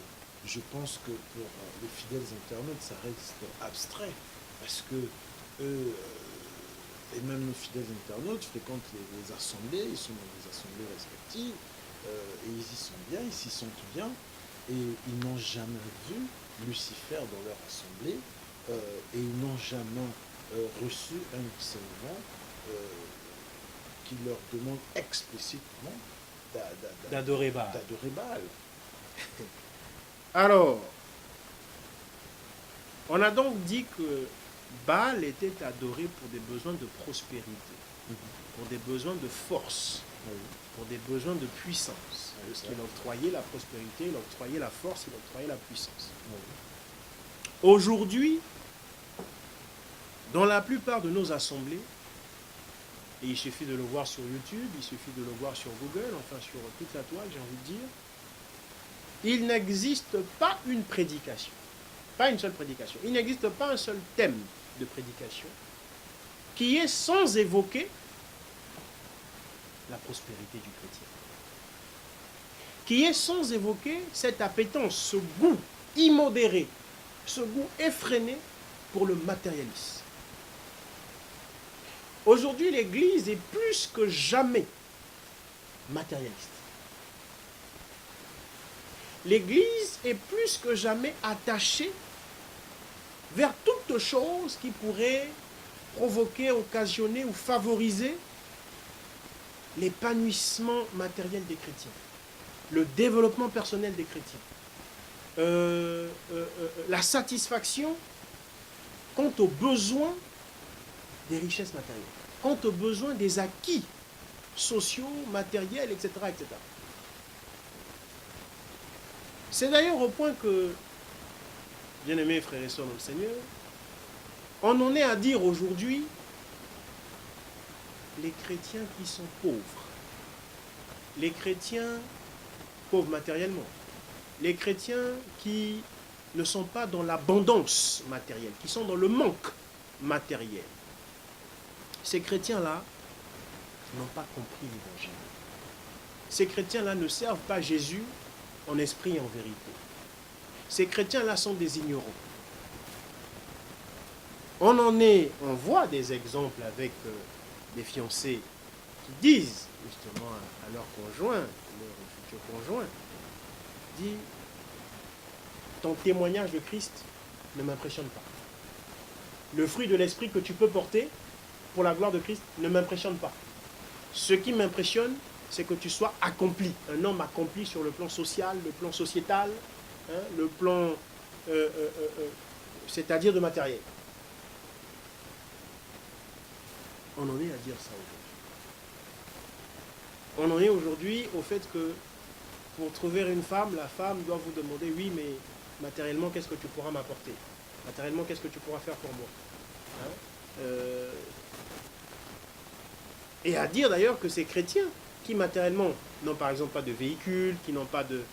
je pense que pour les fidèles internautes, ça reste abstrait. Parce que eux, et même nos fidèles internautes fréquentent les assemblées, ils sont dans des assemblées respectives, et ils y sont bien, ils s'y sentent bien, et ils n'ont jamais vu Lucifer dans leur assemblée, et ils n'ont jamais reçu un enseignement qui leur demande explicitement d'adorer Baal. Alors, on a donc dit que Baal était adoré pour des besoins de prospérité, pour des besoins de force, pour des besoins de puissance. Parce qu'il octroyait la prospérité, il octroyait la force, il octroyait la puissance. Aujourd'hui, dans la plupart de nos assemblées, et il suffit de le voir sur YouTube, il suffit de le voir sur Google, enfin sur toute la toile, j'ai envie de dire, il n'existe pas une prédication, pas une seule prédication, il n'existe pas un seul thème de prédication qui est sans évoquer la prospérité du chrétien, qui est sans évoquer cette appétence, ce goût immodéré, ce goût effréné pour le matérialisme. Aujourd'hui, l'Église est plus que jamais matérialiste. L'Église est plus que jamais attachée vers toute chose qui pourrait provoquer, occasionner ou favoriser l'épanouissement matériel des chrétiens, le développement personnel des chrétiens, la satisfaction quant aux besoins des richesses matérielles, quant aux besoins des acquis sociaux, matériels, etc. etc. C'est d'ailleurs au point que, bien-aimés frères et sœurs dans le Seigneur, on en est à dire aujourd'hui les chrétiens qui sont pauvres, les chrétiens pauvres matériellement, les chrétiens qui ne sont pas dans l'abondance matérielle, qui sont dans le manque matériel. Ces chrétiens-là n'ont pas compris l'évangile. Ces chrétiens-là ne servent pas Jésus en esprit et en vérité. Ces chrétiens-là sont des ignorants. On voit des exemples avec des fiancés qui disent justement à leur conjoint, leur futur conjoint, dit, ton témoignage de Christ ne m'impressionne pas. Le fruit de l'esprit que tu peux porter pour la gloire de Christ ne m'impressionne pas. Ce qui m'impressionne, c'est que tu sois accompli, un homme accompli sur le plan social, le plan sociétal, hein, le plan, c'est-à-dire de matériel. On en est à dire ça aujourd'hui. On en est aujourd'hui au fait que pour trouver une femme, la femme doit vous demander, oui, mais matériellement, qu'est-ce que tu pourras m'apporter? Matériellement, qu'est-ce que tu pourras faire pour moi? Hein? Et à dire d'ailleurs que ces chrétiens qui matériellement n'ont par exemple pas de véhicule, qui n'ont pas de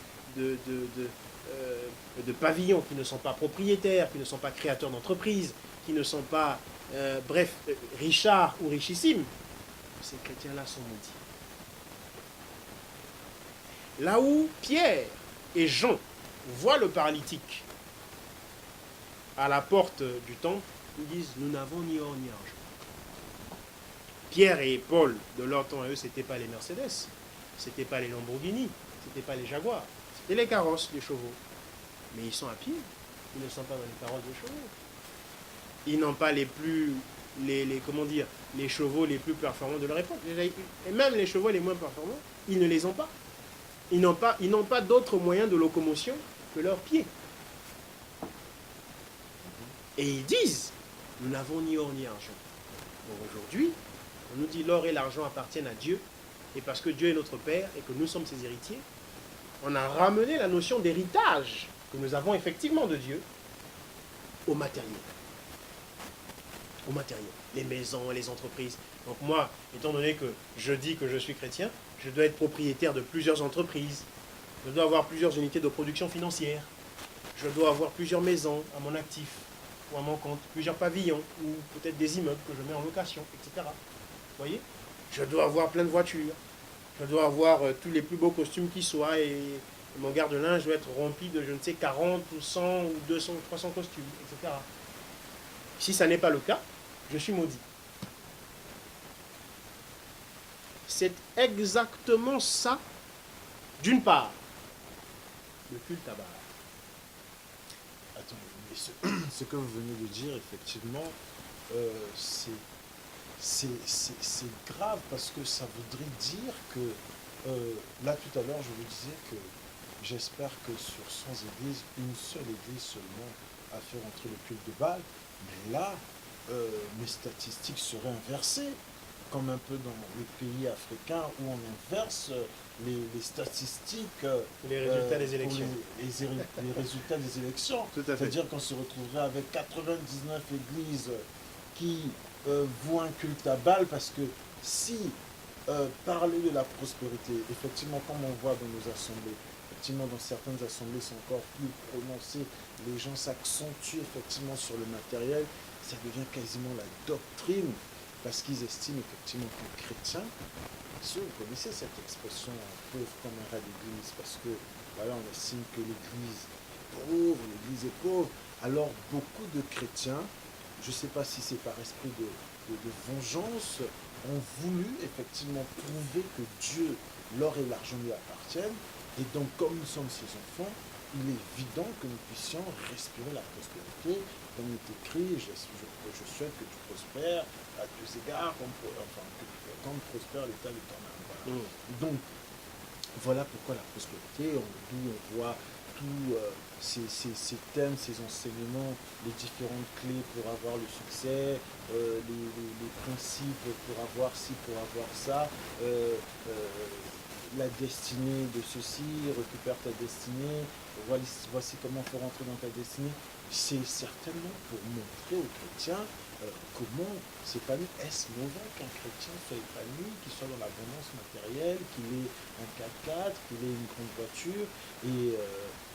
pavillon, qui ne sont pas propriétaires, qui ne sont pas créateurs d'entreprises, qui ne sont pas, richards ou richissimes, ces chrétiens-là sont maudits. Là où Pierre et Jean voient le paralytique à la porte du temple, ils disent, nous n'avons ni or ni argent. Pierre et Paul, de leur temps à eux, ce n'étaient pas les Mercedes, ce n'étaient pas les Lamborghini, ce n'étaient pas les Jaguars, c'était les carrosses, les chevaux. Mais ils sont à pied, ils ne sont pas dans les carrosses de chevaux. Ils n'ont pas les chevaux les plus performants de leur époque. Et même les chevaux les moins performants, ils ne les ont pas. Ils n'ont pas d'autres moyens de locomotion que leurs pieds. Et ils disent, nous n'avons ni or ni argent. Donc aujourd'hui, on nous dit l'or et l'argent appartiennent à Dieu, et parce que Dieu est notre Père et que nous sommes ses héritiers, on a ramené la notion d'héritage que nous avons effectivement de Dieu au matériel. Au matériel. Les maisons, les entreprises. Donc moi, étant donné que je dis que je suis chrétien, je dois être propriétaire de plusieurs entreprises. Je dois avoir plusieurs unités de production financière. Je dois avoir plusieurs maisons à mon actif ou à mon compte, plusieurs pavillons ou peut-être des immeubles que je mets en location, etc. Vous voyez? Je dois avoir plein de voitures. Je dois avoir tous les plus beaux costumes qui soient et mon garde-linge doit être rempli de, je ne sais, 40 ou 100 ou 200 ou 300 costumes, etc. Si ça n'est pas le cas, je suis maudit. C'est exactement ça, d'une part, le culte à Baal. Attends, mais ce que vous venez de dire, effectivement, c'est grave parce que ça voudrait dire que, là tout à l'heure, je vous disais que j'espère que sur 100 églises, une seule église seulement a fait rentrer le culte de Baal. Mais là, mes statistiques seraient inversées, comme un peu dans les pays africains où on inverse les statistiques, Les résultats des élections. Les résultats des élections. C'est-à-dire qu'on se retrouverait avec 99 églises qui vouent un culte à Baal, parce que si parler de la prospérité, effectivement, comme on voit dans nos assemblées, effectivement, dans certaines assemblées, c'est encore plus prononcé, les gens s'accentuent effectivement sur le matériel, ça devient quasiment la doctrine, parce qu'ils estiment effectivement qu'un chrétien, si vous connaissez cette expression, pauvre comme un rat d'église, parce que voilà, on estime que l'église est pauvre, alors beaucoup de chrétiens, je ne sais pas si c'est par esprit de vengeance, ont voulu effectivement prouver que Dieu, l'or et l'argent lui appartiennent, et donc comme nous sommes ses enfants, il est évident que nous puissions respirer la prospérité, comme il est écrit, je souhaite que tu prospères à tous égards, comme prospère l'État de ton âme. Voilà. Donc, voilà pourquoi la prospérité, d'où on voit tous ces thèmes, ces enseignements, les différentes clés pour avoir le succès, les principes pour avoir ci, pour avoir ça, la destinée de ceci, récupère ta destinée, voici comment il faut rentrer dans ta destinée. C'est certainement pour montrer aux chrétiens comment s'épanouir. Est-ce mauvais qu'un chrétien soit épanoui, qu'il soit dans l'abondance matérielle, qu'il ait un 4x4, qu'il ait une grande voiture? Et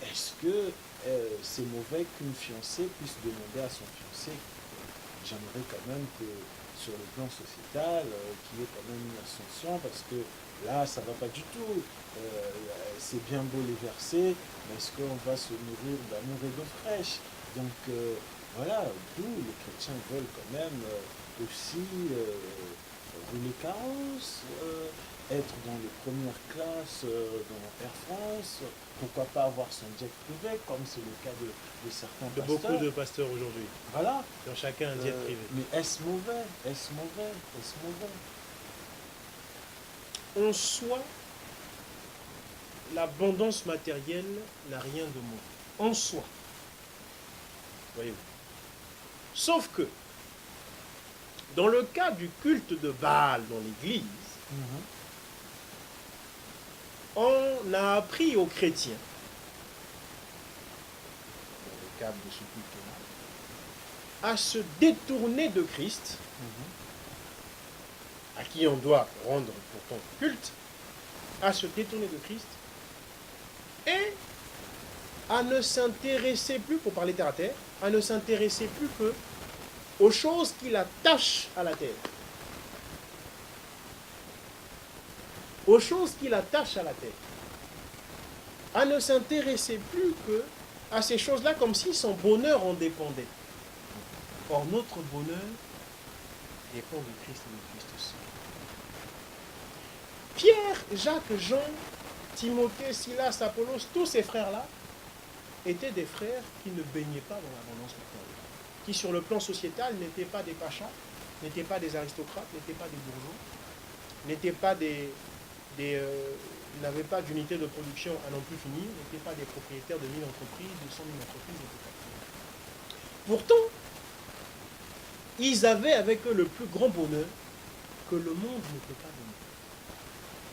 est-ce que c'est mauvais qu'une fiancée puisse demander à son fiancé? J'aimerais quand même que sur le plan sociétal, qu'il y ait quand même une ascension, parce que là, ça ne va pas du tout. C'est bien beau les versets, mais est-ce qu'on va se nourrir d'amour et d'eau fraîche? Donc voilà, d'où les chrétiens veulent quand même aussi rouler carrosse, être dans les premières classes dans Air France, pourquoi pas avoir son jet privé, comme c'est le cas de certains De pasteurs. beaucoup de pasteurs aujourd'hui. Voilà. Dans chacun un jet privé. Mais est-ce mauvais? Est-ce mauvais? Est-ce mauvais? En soi, l'abondance matérielle n'a rien de mauvais. En soi. Voyez-vous. Sauf que, dans le cas du culte de Baal dans l'Église, on a appris aux chrétiens, dans le cadre de ce culte-là, à se détourner de Christ, à qui on doit rendre pourtant culte, à se détourner de Christ, et à ne s'intéresser plus, pour parler terre à terre, à ne s'intéresser plus que aux choses qui l'attachent à la terre. Aux choses qui l'attachent à la terre. À ne s'intéresser plus que à ces choses-là comme si son bonheur en dépendait. Or, notre bonheur dépend de Christ et de Christ seul. Pierre, Jacques, Jean, Timothée, Silas, Apollos, tous ces frères-là étaient des frères qui ne baignaient pas dans l'abondance matérielle, qui sur le plan sociétal n'étaient pas des pachas, n'étaient pas des aristocrates, n'étaient pas des bourgeois, n'étaient pas n'avaient pas d'unité de production à non plus finir, n'étaient pas des propriétaires de 1000 entreprises, de 100 000 entreprises, etc. Pourtant, ils avaient avec eux le plus grand bonheur que le monde ne peut pas donner,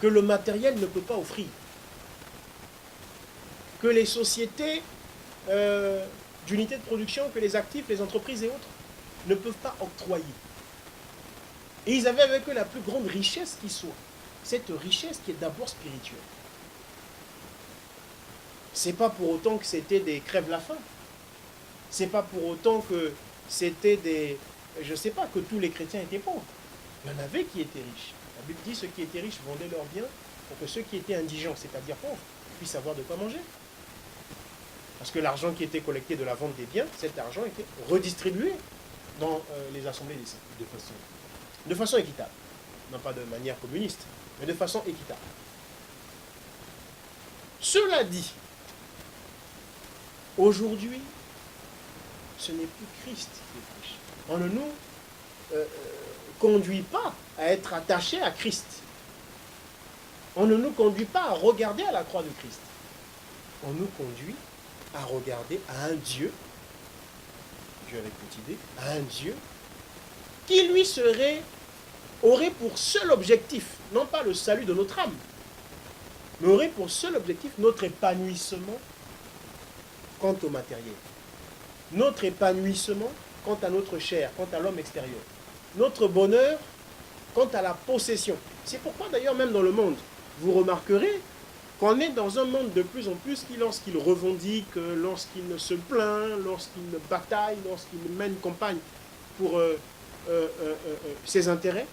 que le matériel ne peut pas offrir, que les sociétés d'unité de production, que les actifs, les entreprises et autres ne peuvent pas octroyer. Et ils avaient avec eux la plus grande richesse qui soit. Cette richesse qui est d'abord spirituelle. C'est pas pour autant que c'était des crève-la-faim. C'est pas pour autant que c'était des... Je sais pas, que tous les chrétiens étaient pauvres. Il y en avait qui étaient riches. La Bible dit ceux qui étaient riches vendaient leurs biens pour que ceux qui étaient indigents, c'est-à-dire pauvres, puissent avoir de quoi manger. Parce que l'argent qui était collecté de la vente des biens, cet argent était redistribué dans les assemblées des saints. De façon équitable. Non pas de manière communiste, mais de façon équitable. Cela dit, aujourd'hui, ce n'est plus Christ qui est riche. On ne nous conduit pas à être attachés à Christ. On ne nous conduit pas à regarder à la croix de Christ. On nous conduit à regarder à un Dieu, Dieu avec petit d, à un Dieu qui lui aurait pour seul objectif, non pas le salut de notre âme, mais aurait pour seul objectif notre épanouissement quant au matériel, notre épanouissement quant à notre chair, quant à l'homme extérieur, notre bonheur quant à la possession. C'est pourquoi d'ailleurs même dans le monde, vous remarquerez qu'on est dans un monde de plus en plus qui, lorsqu'il revendique, lorsqu'il ne se plaint, lorsqu'il bataille, lorsqu'il mène campagne pour ses intérêts,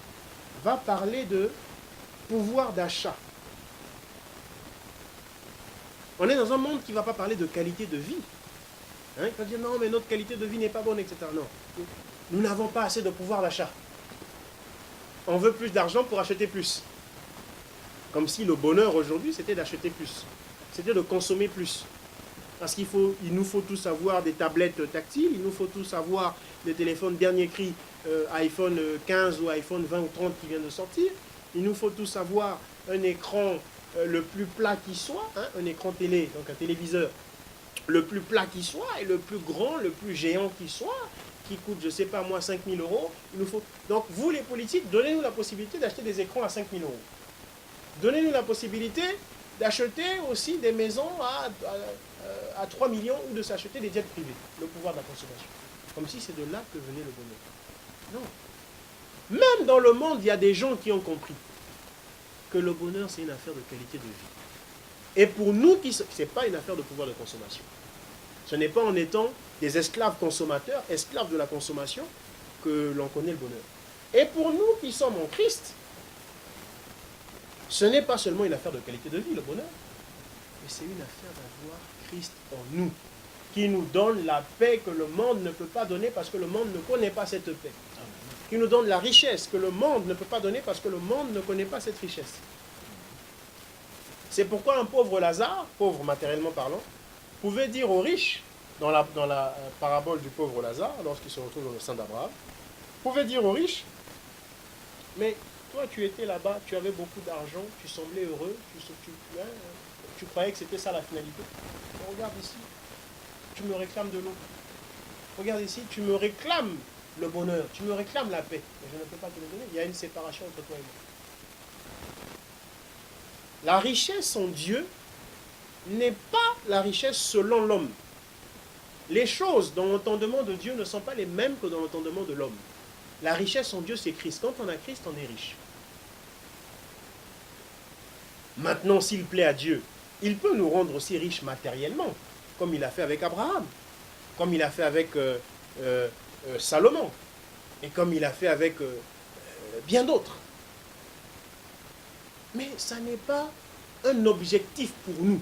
va parler de pouvoir d'achat. On est dans un monde qui ne va pas parler de qualité de vie. Hein, il va dire non, mais notre qualité de vie n'est pas bonne, etc. Non. Nous n'avons pas assez de pouvoir d'achat. On veut plus d'argent pour acheter plus. Comme si le bonheur aujourd'hui, c'était d'acheter plus. C'était de consommer plus. Parce il nous faut tous avoir des tablettes tactiles, il nous faut tous avoir des téléphones dernier cri, iPhone 15 ou iPhone 20 ou 30 qui viennent de sortir. Il nous faut tous avoir un écran le plus plat qui soit, hein, un écran télé, donc un téléviseur, le plus plat qui soit et le plus grand, le plus géant qui soit, qui coûte, je ne sais pas moi, 5 000 euros. Il nous faut... Donc vous les politiques, donnez-nous la possibilité d'acheter des écrans à 5 000 euros. Donnez-nous la possibilité d'acheter aussi des maisons à 3 millions ou de s'acheter des jets privés, le pouvoir de la consommation. Comme si c'est de là que venait le bonheur. Non. Même dans le monde, il y a des gens qui ont compris que le bonheur, c'est une affaire de qualité de vie. Et pour nous, ce n'est pas une affaire de pouvoir de consommation. Ce n'est pas en étant des esclaves consommateurs, esclaves de la consommation, que l'on connaît le bonheur. Et pour nous qui sommes en Christ, ce n'est pas seulement une affaire de qualité de vie, le bonheur, mais c'est une affaire d'avoir Christ en nous, qui nous donne la paix que le monde ne peut pas donner parce que le monde ne connaît pas cette paix. Qui nous donne la richesse que le monde ne peut pas donner parce que le monde ne connaît pas cette richesse. C'est pourquoi un pauvre Lazare, pauvre matériellement parlant, pouvait dire aux riches, dans la parabole du pauvre Lazare, lorsqu'il se retrouve dans le sein d'Abraham, pouvait dire aux riches, mais toi tu étais là-bas, tu avais beaucoup d'argent, tu semblais heureux, tu croyais que c'était ça la finalité. Regarde ici, tu me réclames de l'eau. Regarde ici, tu me réclames le bonheur, tu me réclames la paix. Mais je ne peux pas te le donner, il y a une séparation entre toi et moi. La richesse en Dieu n'est pas la richesse selon l'homme. Les choses dans l'entendement de Dieu ne sont pas les mêmes que dans l'entendement de l'homme. La richesse en Dieu, c'est Christ. Quand on a Christ, on est riche. Maintenant, s'il plaît à Dieu, il peut nous rendre aussi riches matériellement, comme il a fait avec Abraham, comme il a fait avec Salomon, et comme il a fait avec bien d'autres. Mais ça n'est pas un objectif pour nous.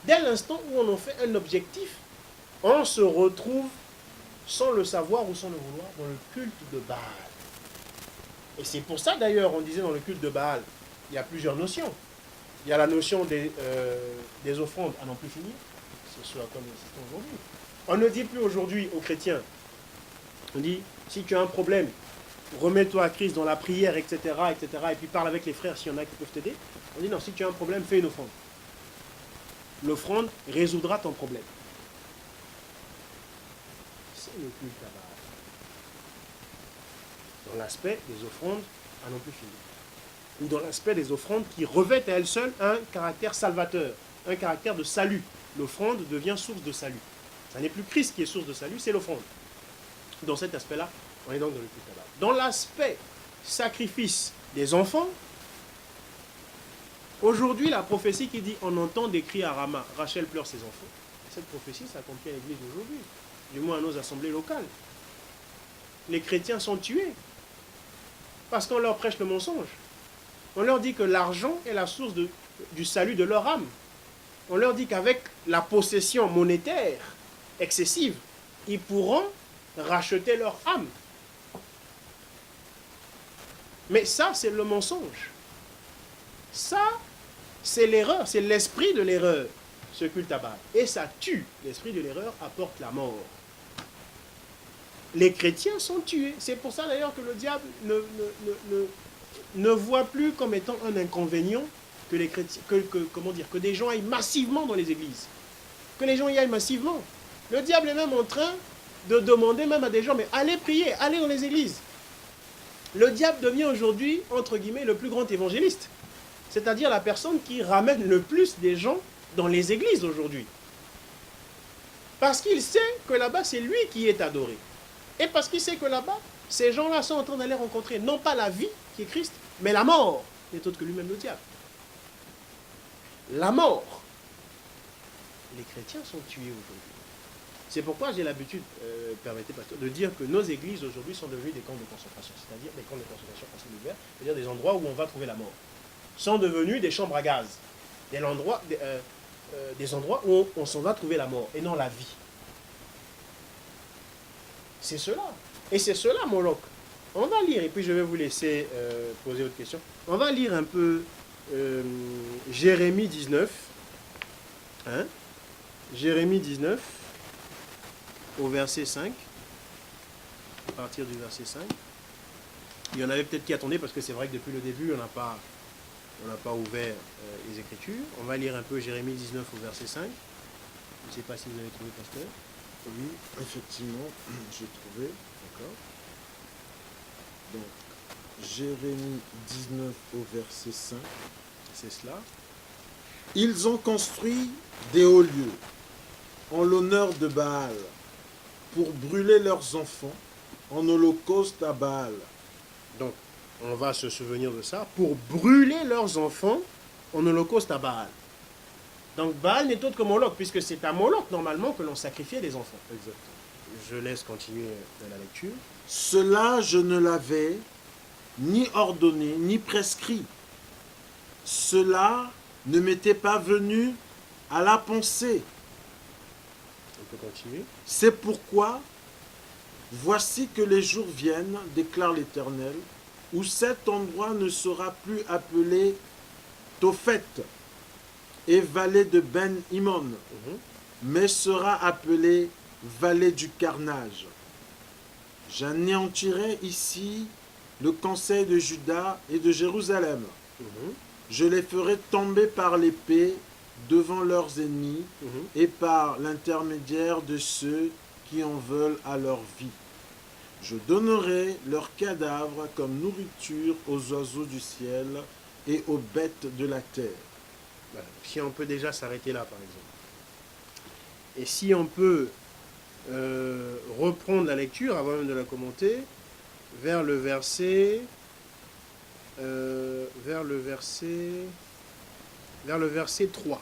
Dès l'instant où on en fait un objectif, on se retrouve, sans le savoir ou sans le vouloir, dans le culte de Baal. Et c'est pour ça d'ailleurs, on disait dans le culte de Baal, il y a plusieurs notions. Il y a la notion des offrandes à n'en plus finir, c'est ce à quoi nous assistons aujourd'hui. On ne dit plus aujourd'hui aux chrétiens, on dit, si tu as un problème, remets-toi à Christ dans la prière, etc., etc., et puis parle avec les frères s'il y en a qui peuvent t'aider. On dit non, si tu as un problème, fais une offrande. L'offrande résoudra ton problème. C'est le culte à Baal. Dans l'aspect des offrandes à n'en plus finir. Ou dans l'aspect des offrandes qui revêtent à elles seules un caractère salvateur, un caractère de salut. L'offrande devient source de salut. Ce n'est plus Christ qui est source de salut, c'est l'offrande. Dans cet aspect-là, on est donc dans le culte à Baal. Dans l'aspect sacrifice des enfants, aujourd'hui, la prophétie qui dit on entend des cris à Rama, Rachel pleure ses enfants, cette prophétie s'accomplit à l'église d'aujourd'hui, du moins à nos assemblées locales. Les chrétiens sont tués parce qu'on leur prêche le mensonge. On leur dit que l'argent est la source du salut de leur âme. On leur dit qu'avec la possession monétaire excessive, ils pourront racheter leur âme. Mais ça, c'est le mensonge. Ça, c'est l'erreur, c'est l'esprit de l'erreur, ce culte à Baal. Et ça tue. L'esprit de l'erreur apporte la mort. Les chrétiens sont tués. C'est pour ça d'ailleurs que le diable ne voit plus comme étant un inconvénient que les chrétiens, que des gens aillent massivement dans les églises. Que les gens y aillent massivement. Le diable est même en train de demander même à des gens, mais allez prier, allez dans les églises. Le diable devient aujourd'hui, entre guillemets, le plus grand évangéliste. C'est-à-dire la personne qui ramène le plus des gens dans les églises aujourd'hui. Parce qu'il sait que là-bas, c'est lui qui est adoré. Et parce qu'il sait que là-bas, ces gens-là sont en train d'aller rencontrer non pas la vie qui est Christ, mais la mort, n'est autre que lui-même le diable. La mort. Les chrétiens sont tués aujourd'hui. C'est pourquoi j'ai l'habitude, permettez pasteur, de dire que nos églises aujourd'hui sont devenues des camps de concentration, c'est-à-dire des camps de concentration en ciel ouvert, c'est-à-dire des endroits où on va trouver la mort. Sont devenus des chambres à gaz, des endroits où on s'en va trouver la mort et non la vie. C'est cela. Et c'est cela, Moloch. On va lire, et puis je vais vous laisser poser votre question. On va lire un peu Jérémie 19. Hein? Jérémie 19, au verset 5, à partir du verset 5. Il y en avait peut-être qui attendaient, parce que c'est vrai que depuis le début, on n'a pas ouvert les Écritures. On va lire un peu Jérémie 19 au verset 5. Je ne sais pas si vous avez trouvé, pasteur. Oui, effectivement, j'ai trouvé. D'accord. Donc, Jérémie 19 au verset 5. C'est cela. Ils ont construit des hauts lieux en l'honneur de Baal pour brûler leurs enfants en holocauste à Baal. Donc, on va se souvenir de ça, pour brûler leurs enfants en holocauste à Baal. Donc, Baal n'est autre que Moloch, puisque c'est à Moloch, normalement, que l'on sacrifiait des enfants. Exactement. Je laisse continuer dans la lecture. Cela, je ne l'avais ni ordonné, ni prescrit. Cela ne m'était pas venu à la pensée. On peut continuer. C'est pourquoi, voici que les jours viennent, déclare l'Éternel, où cet endroit ne sera plus appelé Tophet et vallée de Ben-Himon, mais sera appelé vallée du carnage. J'anéantirai ici le conseil de Juda et de Jérusalem. Je les ferai tomber par l'épée devant leurs ennemis et par l'intermédiaire de ceux qui en veulent à leur vie. Je donnerai leurs cadavres comme nourriture aux oiseaux du ciel et aux bêtes de la terre. Voilà. Si on peut déjà s'arrêter là, par exemple. Et si on peut reprendre la lecture, avant même de la commenter, vers le verset 3.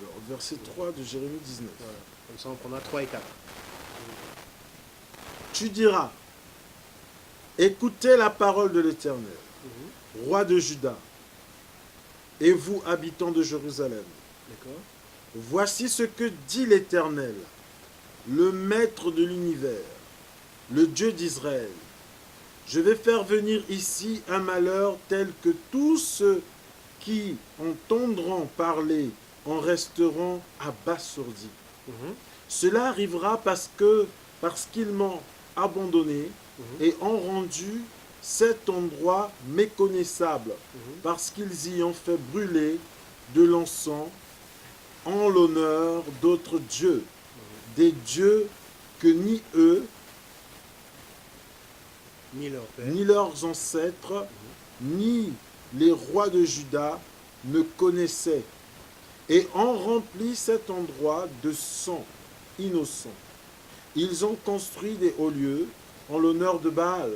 Alors, verset 3 de Jérémie 19. Voilà. Comme ça, on prendra 3 et 4. Tu diras, écoutez la parole de l'Éternel, roi de Juda, et vous, habitants de Jérusalem. D'accord. Voici ce que dit l'Éternel, le Maître de l'univers, le Dieu d'Israël. Je vais faire venir ici un malheur tel que tous ceux qui entendront parler en resteront abasourdis. Cela arrivera parce qu'ils m'ont abandonné et ont rendu cet endroit méconnaissable, parce qu'ils y ont fait brûler de l'encens en l'honneur d'autres dieux, des dieux que ni eux, Ni leur père, ni leurs ancêtres, ni les rois de Juda ne connaissaient, et ont rempli cet endroit de sang innocent. Ils ont construit des hauts lieux en l'honneur de Baal,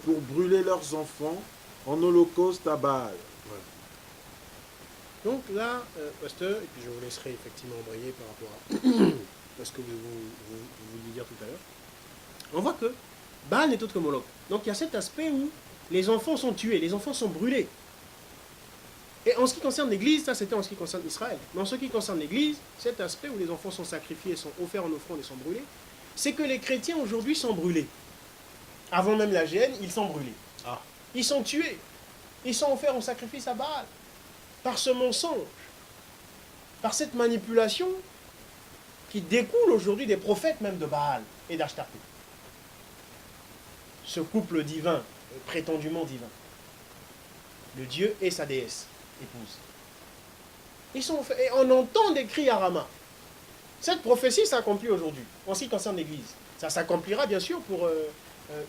pour brûler leurs enfants en holocauste à Baal. Voilà. Donc là, pasteur, et puis je vous laisserai effectivement embrayer par rapport à ce que vous vouliez dire tout à l'heure, on voit que Baal n'est autre que Moloch. Donc il y a cet aspect où les enfants sont tués, les enfants sont brûlés. Et en ce qui concerne l'Église, ça c'était en ce qui concerne Israël. Mais en ce qui concerne l'Église, cet aspect où les enfants sont sacrifiés, sont offerts en offrande et sont brûlés, c'est que les chrétiens aujourd'hui sont brûlés. Avant même la gêne, ils sont brûlés. Ah. Ils sont tués. Ils sont offerts en sacrifice à Baal. Par ce mensonge. Par cette manipulation qui découle aujourd'hui des prophètes même de Baal et d'Ashtarté. Ce couple divin, prétendument divin. Le Dieu et sa déesse, épouse. Ils sont offerts. Et on entend des cris à Rama. Cette prophétie s'accomplit aujourd'hui, en ce qui concerne l'Église. Ça s'accomplira bien sûr pour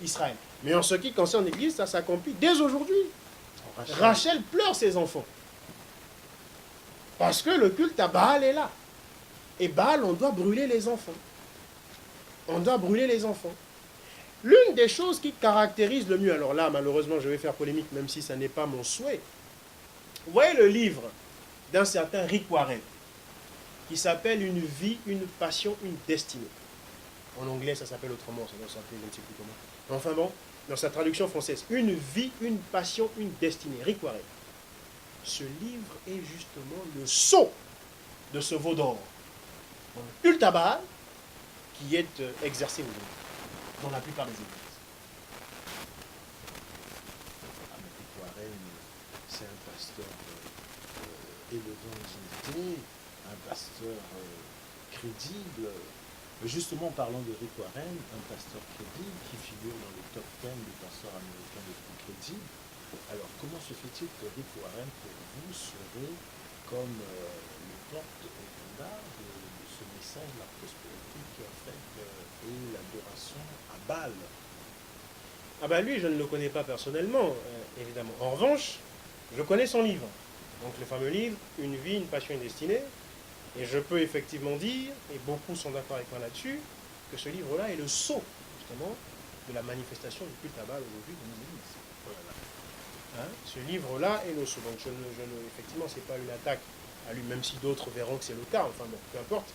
Israël. Mais en ce qui concerne l'Église, ça s'accomplit dès aujourd'hui. Rachel pleure ses enfants. Parce que le culte à Baal est là. Et Baal, on doit brûler les enfants. On doit brûler les enfants. L'une des choses qui caractérise le mieux, alors là, malheureusement, je vais faire polémique, même si ça n'est pas mon souhait. Vous voyez le livre d'un certain Rick Warren, qui s'appelle Une vie, une passion, une destinée. En anglais, ça s'appelle autrement, ça doit s'appeler, je ne sais plus comment. Enfin bon, dans sa traduction française, Une vie, une passion, une destinée. Rick Warren. Ce livre est justement le sceau de ce veau d'or. Le culte à Baal qui est exercé aujourd'hui dans la plupart des églises. Rick Warren, c'est un pasteur élevant en dignité, un pasteur crédible. Mais justement, parlant de Rick Warren, un pasteur crédible qui figure dans le top 10 des pasteurs américains les plus crédibles. Alors, comment se fait-il que Rick Warren, pour vous, serait comme le porte-étendard de ce message de la prospérité qui, en fait, est l'adoration à Baal? Ah ben lui, je ne le connais pas personnellement, évidemment. En revanche, je connais son livre. Donc le fameux livre, Une vie, une passion, une destinée. Et je peux effectivement dire, et beaucoup sont d'accord avec moi là-dessus, que ce livre-là est le sceau, justement, de la manifestation du culte à Baal aujourd'hui dans nos églises. Voilà. Hein? Ce livre-là est le sceau. Donc effectivement, ce n'est pas une attaque à lui, même si d'autres verront que c'est le cas. Enfin bon, peu importe.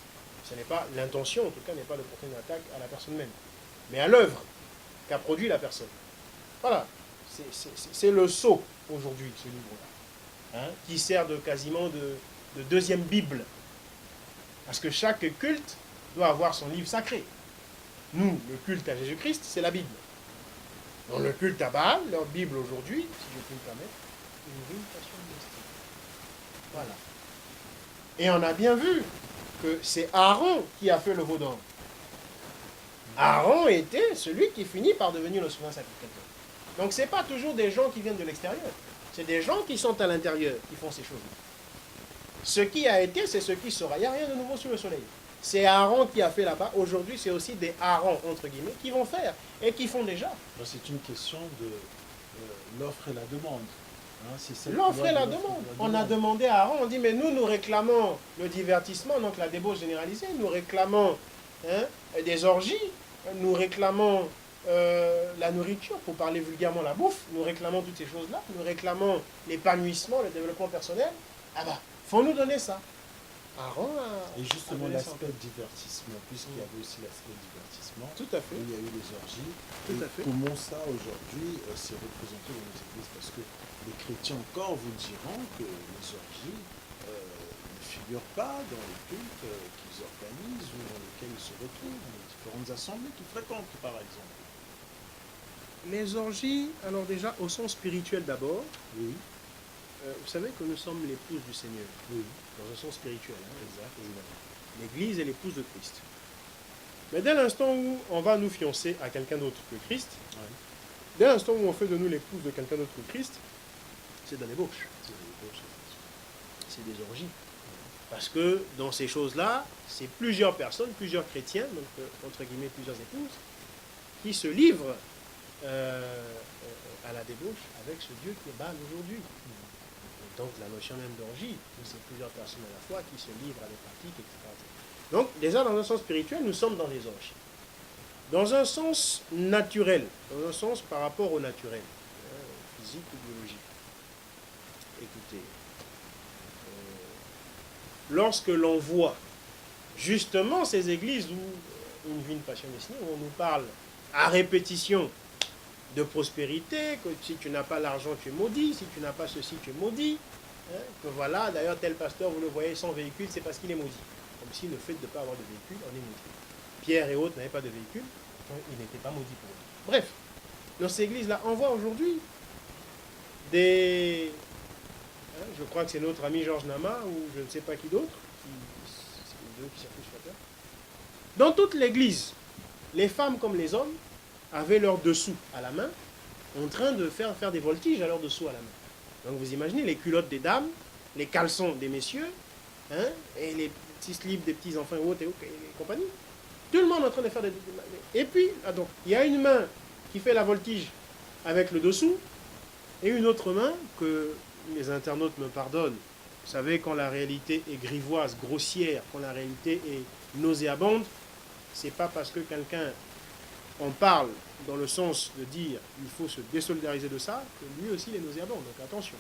Ce n'est pas l'intention, en tout cas, n'est pas de porter une attaque à la personne même, mais à l'œuvre qu'a produit la personne. Voilà. C'est le sceau aujourd'hui, ce livre-là, hein, qui sert quasiment de deuxième Bible. Parce que chaque culte doit avoir son livre sacré. Nous, le culte à Jésus-Christ, c'est la Bible. Dans le culte à Baal, leur Bible aujourd'hui, si je puis me permettre, une passion de destinée. Voilà. Et on a bien vu que c'est Aaron qui a fait le veau d'or. Aaron était celui qui finit par devenir le souverain sacrificateur. Donc ce n'est pas toujours des gens qui viennent de l'extérieur. C'est des gens qui sont à l'intérieur qui font ces choses-là. Ce qui a été, c'est ce qui sera. Il n'y a rien de nouveau sous le soleil. C'est Aaron qui a fait là-bas. Aujourd'hui, c'est aussi des Aaron, entre guillemets, qui vont faire et qui font déjà. C'est une question de l'offre et la demande. Hein, l'offre et la demande. On a demandé à Aaron, on dit, mais nous réclamons le divertissement, donc la débauche généralisée, nous réclamons des orgies, nous réclamons la nourriture, pour parler vulgairement la bouffe, nous réclamons toutes ces choses-là, nous réclamons l'épanouissement, le développement personnel. Ah bah, faut nous donner ça. Aaron a... Et justement, l'aspect divertissement, puisqu'il y avait aussi l'aspect divertissement. Tout à fait. Il y a eu les orgies. Tout à fait. Comment ça, aujourd'hui, s'est représenté dans nos églises? Parce que les chrétiens encore vous diront que les orgies ne figurent pas dans les cultes qu'ils organisent ou dans lesquels ils se retrouvent, dans les différentes assemblées qu'ils fréquentent, par exemple. Les orgies, alors déjà, au sens spirituel d'abord, oui. Vous savez que nous sommes l'épouse du Seigneur, oui. Dans un sens spirituel. Hein, exact. L'Église est l'épouse de Christ. Mais dès l'instant où on va nous fiancer à quelqu'un d'autre que Christ, oui. Dès l'instant où on fait de nous l'épouse de quelqu'un d'autre que Christ, c'est de la débauche. C'est des orgies. Parce que dans ces choses-là, c'est plusieurs personnes, plusieurs chrétiens, donc entre guillemets plusieurs épouses, qui se livrent à la débauche avec ce Dieu qui est Baal aujourd'hui. Donc la notion même d'orgie, c'est plusieurs personnes à la fois qui se livrent à des pratiques, etc. Donc déjà dans un sens spirituel, nous sommes dans les orgies. Dans un sens naturel, dans un sens par rapport au naturel, physique ou biologique. Écoutez, lorsque l'on voit justement ces églises où une vie, une passion destinée, où on nous parle à répétition de prospérité, que si tu n'as pas l'argent, tu es maudit, si tu n'as pas ceci, tu es maudit, hein, que voilà, d'ailleurs tel pasteur, vous le voyez sans véhicule, c'est parce qu'il est maudit. Comme si le fait de ne pas avoir de véhicule, on est maudit. Pierre et autres n'avaient pas de véhicule, ils n'étaient pas maudits pour eux. Bref, dans ces églises-là, on voit aujourd'hui des... Hein, je crois que c'est notre ami Georges Nama, ou je ne sais pas qui d'autre, c'est les deux qui circulent sur la terre. Dans toute l'église, les femmes comme les hommes avaient leurs dessous à la main, en train de faire des voltiges à leurs dessous à la main. Donc vous imaginez les culottes des dames, les caleçons des messieurs, hein, et les petits slips des petits enfants et autres et compagnie. Tout le monde est en train de faire des... Et puis, donc, il y a une main qui fait la voltige avec le dessous, et une autre main que les internautes me pardonnent. Vous savez, quand la réalité est grivoise, grossière, quand la réalité est nauséabonde, c'est pas parce que quelqu'un en parle dans le sens de dire il faut se désolidariser de ça, que lui aussi il est nauséabond. Donc attention,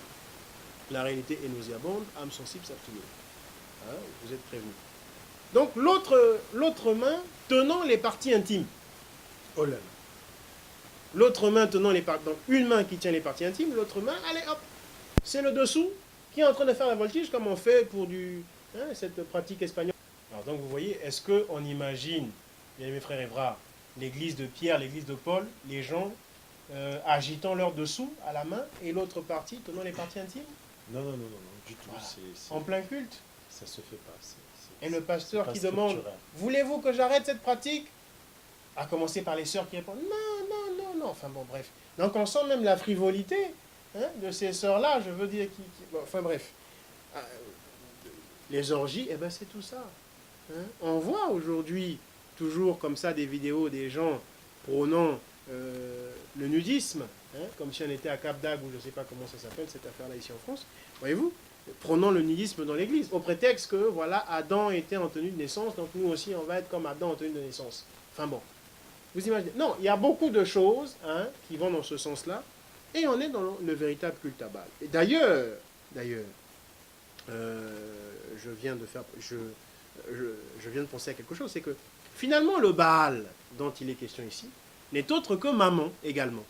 la réalité est nauséabonde, âme sensible s'abstenir. Hein, vous êtes prévenus. Donc l'autre main tenant les parties intimes. Oh là là. L'autre main tenant les parties... Donc une main qui tient les parties intimes, l'autre main, allez hop, c'est le dessous qui est en train de faire la voltige comme on fait pour cette pratique espagnole. Alors donc vous voyez, est-ce qu'on imagine, bien mes frères et bras, l'église de Pierre, l'église de Paul, les gens agitant leur dessous à la main et l'autre partie tenant les parties intimes? Non, du tout. Voilà. En plein culte. Ça se fait pas. Et le pasteur Pas qui demande, structurel. voulez-vous que j'arrête cette pratique? À commencer par les sœurs qui répondent, non, non, non, non. Enfin bon, bref. Donc on sent même la frivolité de ces sœurs-là, je veux dire, bon, enfin bref. Les orgies, eh ben c'est tout ça. On voit aujourd'hui toujours comme ça des vidéos des gens prônant le nudisme, comme si on était à Cap d'Agde ou je ne sais pas comment ça s'appelle cette affaire-là ici en France. Voyez-vous, prônant le nudisme dans l'Église, au prétexte que voilà, Adam était en tenue de naissance, donc nous aussi on va être comme Adam en tenue de naissance. Enfin bon, vous imaginez. Non, il y a beaucoup de choses qui vont dans ce sens-là, et on est dans le véritable culte à Baal. Et d'ailleurs, je viens de penser à quelque chose, c'est que finalement le Baal dont il est question ici n'est autre que Mammon également.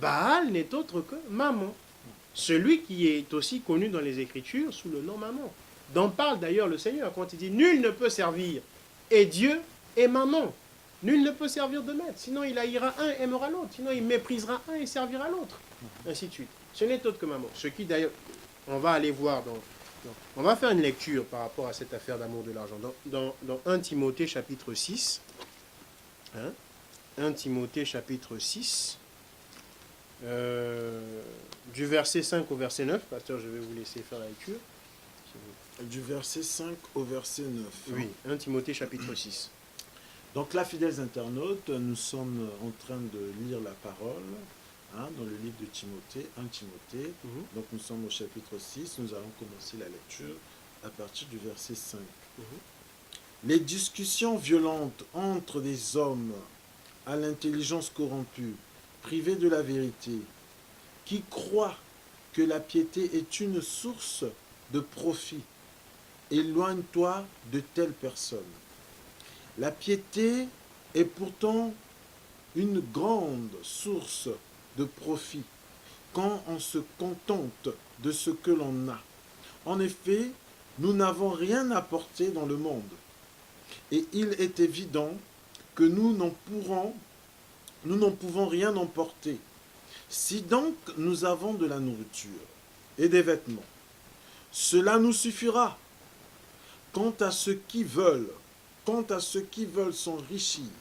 Baal n'est autre que Mammon, celui qui est aussi connu dans les Écritures sous le nom Mammon, dont parle d'ailleurs le Seigneur quand il dit « Nul ne peut servir et Dieu et Mammon ». Nul ne peut servir de maître, sinon il haïra un et aimera l'autre, sinon il méprisera un et servira l'autre, ainsi de suite. Ce n'est autre que Mammon. Ce qui d'ailleurs, on va aller voir on va faire une lecture par rapport à cette affaire d'amour de l'argent. Dans 1 Timothée chapitre 6, 1 Timothée chapitre 6, du verset 5 au verset 9, pasteur, je vais vous laisser faire la lecture. Du verset 5 au verset 9. Oui, 1 Timothée chapitre 6. Donc là, fidèles internautes, nous sommes en train de lire la parole dans le livre de Timothée, 1 Timothée. Donc nous sommes au chapitre 6, nous allons commencer la lecture à partir du verset 5. Les discussions violentes entre des hommes à l'intelligence corrompue, privés de la vérité, qui croient que la piété est une source de profit. Éloigne-toi de telles personnes. La piété est pourtant une grande source de profit quand on se contente de ce que l'on a. En effet, nous n'avons rien apporté dans le monde. Et il est évident que nous n'en pouvons rien emporter. Si donc nous avons de la nourriture et des vêtements, cela nous suffira. Quant à ceux qui veulent s'enrichir,